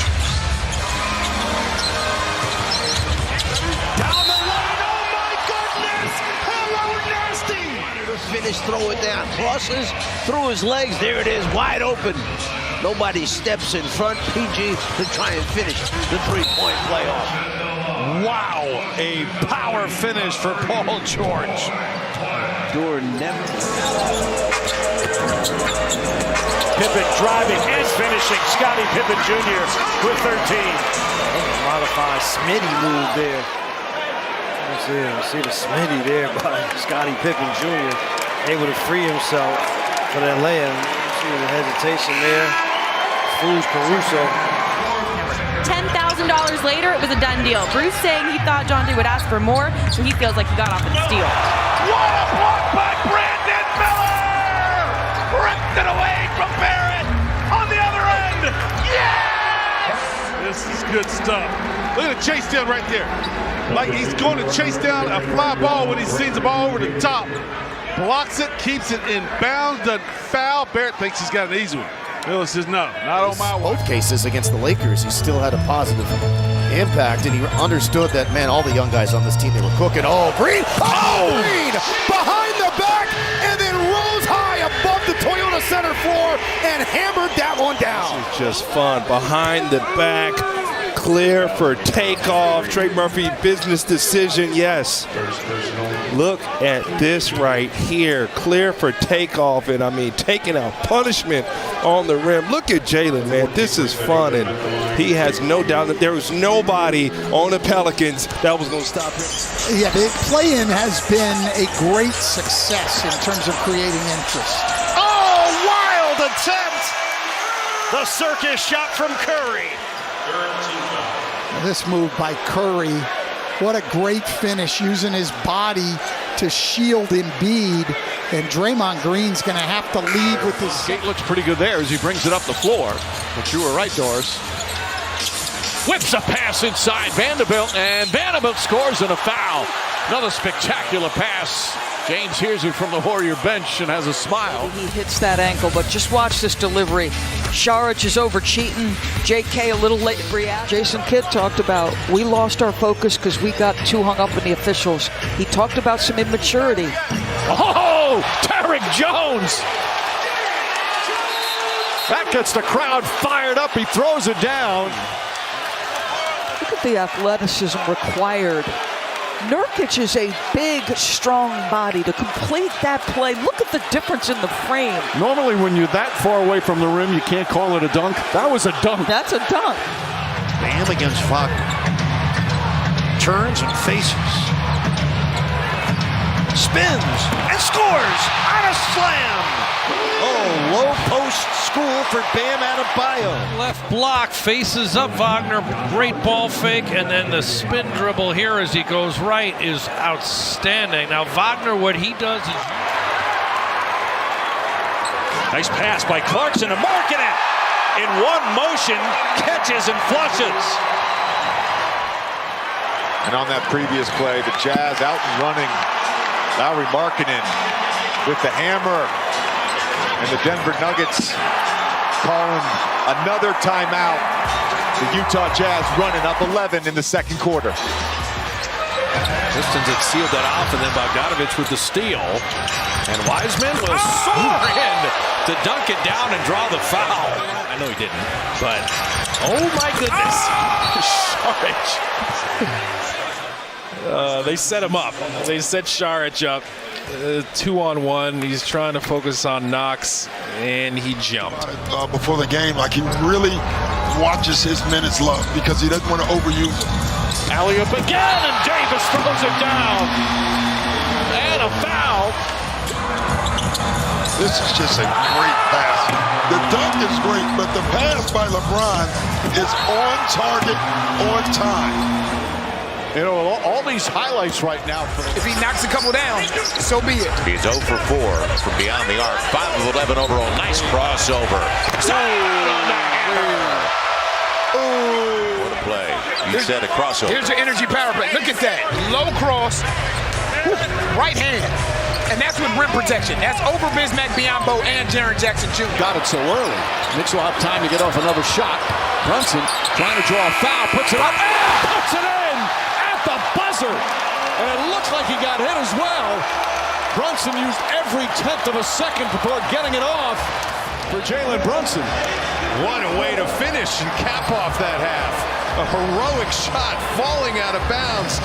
Down the line, oh my goodness! Hello, Nasty! The finish, throw it down, crosses through his legs, there it is, wide open. Nobody steps in front, PG to try and finish the three-point playoff. Wow, a power finish for Paul George. Pippen driving and finishing. Scottie Pippen Jr. with 13. Modified Smitty move there. See the Smitty there by Scottie Pippen Jr. Able to free himself for that layup. See the hesitation there. Fools Caruso. $10,000 later, it was a done deal. Bruce saying he thought John Day would ask for more, so he feels like he got off with a steal. What a block by Brandon Miller! Ripped it away from Barrett on the other end. Yes! This is good stuff. Look at the chase down right there. Like he's going to chase down a fly ball when he sees the ball over the top. Blocks it, keeps it in bounds, doesn't foul. Barrett thinks he's got an easy one. Miller says, no, not on my watch. Both cases against the Lakers, he still had a positive impact, and he understood that, man, all the young guys on this team, they were cooking. Oh, Green! Oh, Green! Behind the back, and then rose high above the Toyota center floor and hammered that one down. This is just fun. Behind the back, clear for takeoff. Trey Murphy, business decision, yes. Look at this right here. Clear for takeoff, and I mean, taking out punishment on the rim. Look at Jalen, man. This is fun, and he has no doubt that there was nobody on the Pelicans that was going to stop him. Yeah, the play-in has been a great success in terms of creating interest. Oh, wild attempt! The circus shot from Curry. This move by Curry, what a great finish, using his body to shield Embiid. And Draymond Green's going to have to lead with his... Gate looks pretty good there as he brings it up the floor. But you were right, Doris. whips a pass inside Vanderbilt, and Vanderbilt scores in a foul. Another spectacular pass. James hears it from the Warrior bench and has a smile. He hits that ankle, but just watch this delivery. Sharich is over cheating. JK a little late react. Jason Kidd talked about we lost our focus because we got too hung up in the officials. He talked about some immaturity. Oh, Tarek Jones! That gets the crowd fired up. He throws it down. Look at the athleticism required. Nurkic is a big, strong body to complete that play. Look at the difference in the frame. Normally when you're that far away from the rim, you can't call it a dunk. That was a dunk. That's a dunk. Bam against Wagner. Turns and faces. Spins and scores on a slam. Oh, low post school for Bam Adebayo. Left block, faces up Wagner, great ball fake, and then the spin dribble here as he goes right is outstanding. Now Wagner, what he does is... Nice pass by Clarkson to Markkanen. In one motion, catches and flushes. And on that previous play, the Jazz out and running. Lauri Markkanen with the hammer. And the Denver Nuggets calling another timeout. The Utah Jazz running up 11 in the second quarter. Pistons had sealed that off, and then Bogdanovich with the steal. And Wiseman will soar in to dunk it down and draw the foul. I know he didn't, but oh my goodness. Saric. They set him up. They set Saric up. 2-on-1. He's trying to focus on Knox, and he jumped. Before the game, like he really watches his minutes low because he doesn't want to overuse them. Alley-oop again, and Davis throws it down. And a foul. This is just a great pass. The dunk is great, but the pass by LeBron is on target, on time. You know, all these highlights right now. If he knocks a couple down, so be it. He's 0 for 4 from beyond the arc. 5 of 11 overall. Nice crossover. What a play. You said a crossover. Here's your energy power play. Look at that. Low cross. Right hand. And that's with rim protection. That's over Bismack Biyombo and Jaren Jackson Jr. Got it so early. Knicks will have time to get off another shot. Brunson trying to draw a foul. Puts it up. And puts it in at the buzzer. And it looks like he got hit as well. Brunson used every tenth of a second before getting it off for Jalen Brunson. What a way to finish and cap off that half. A heroic shot falling out of bounds.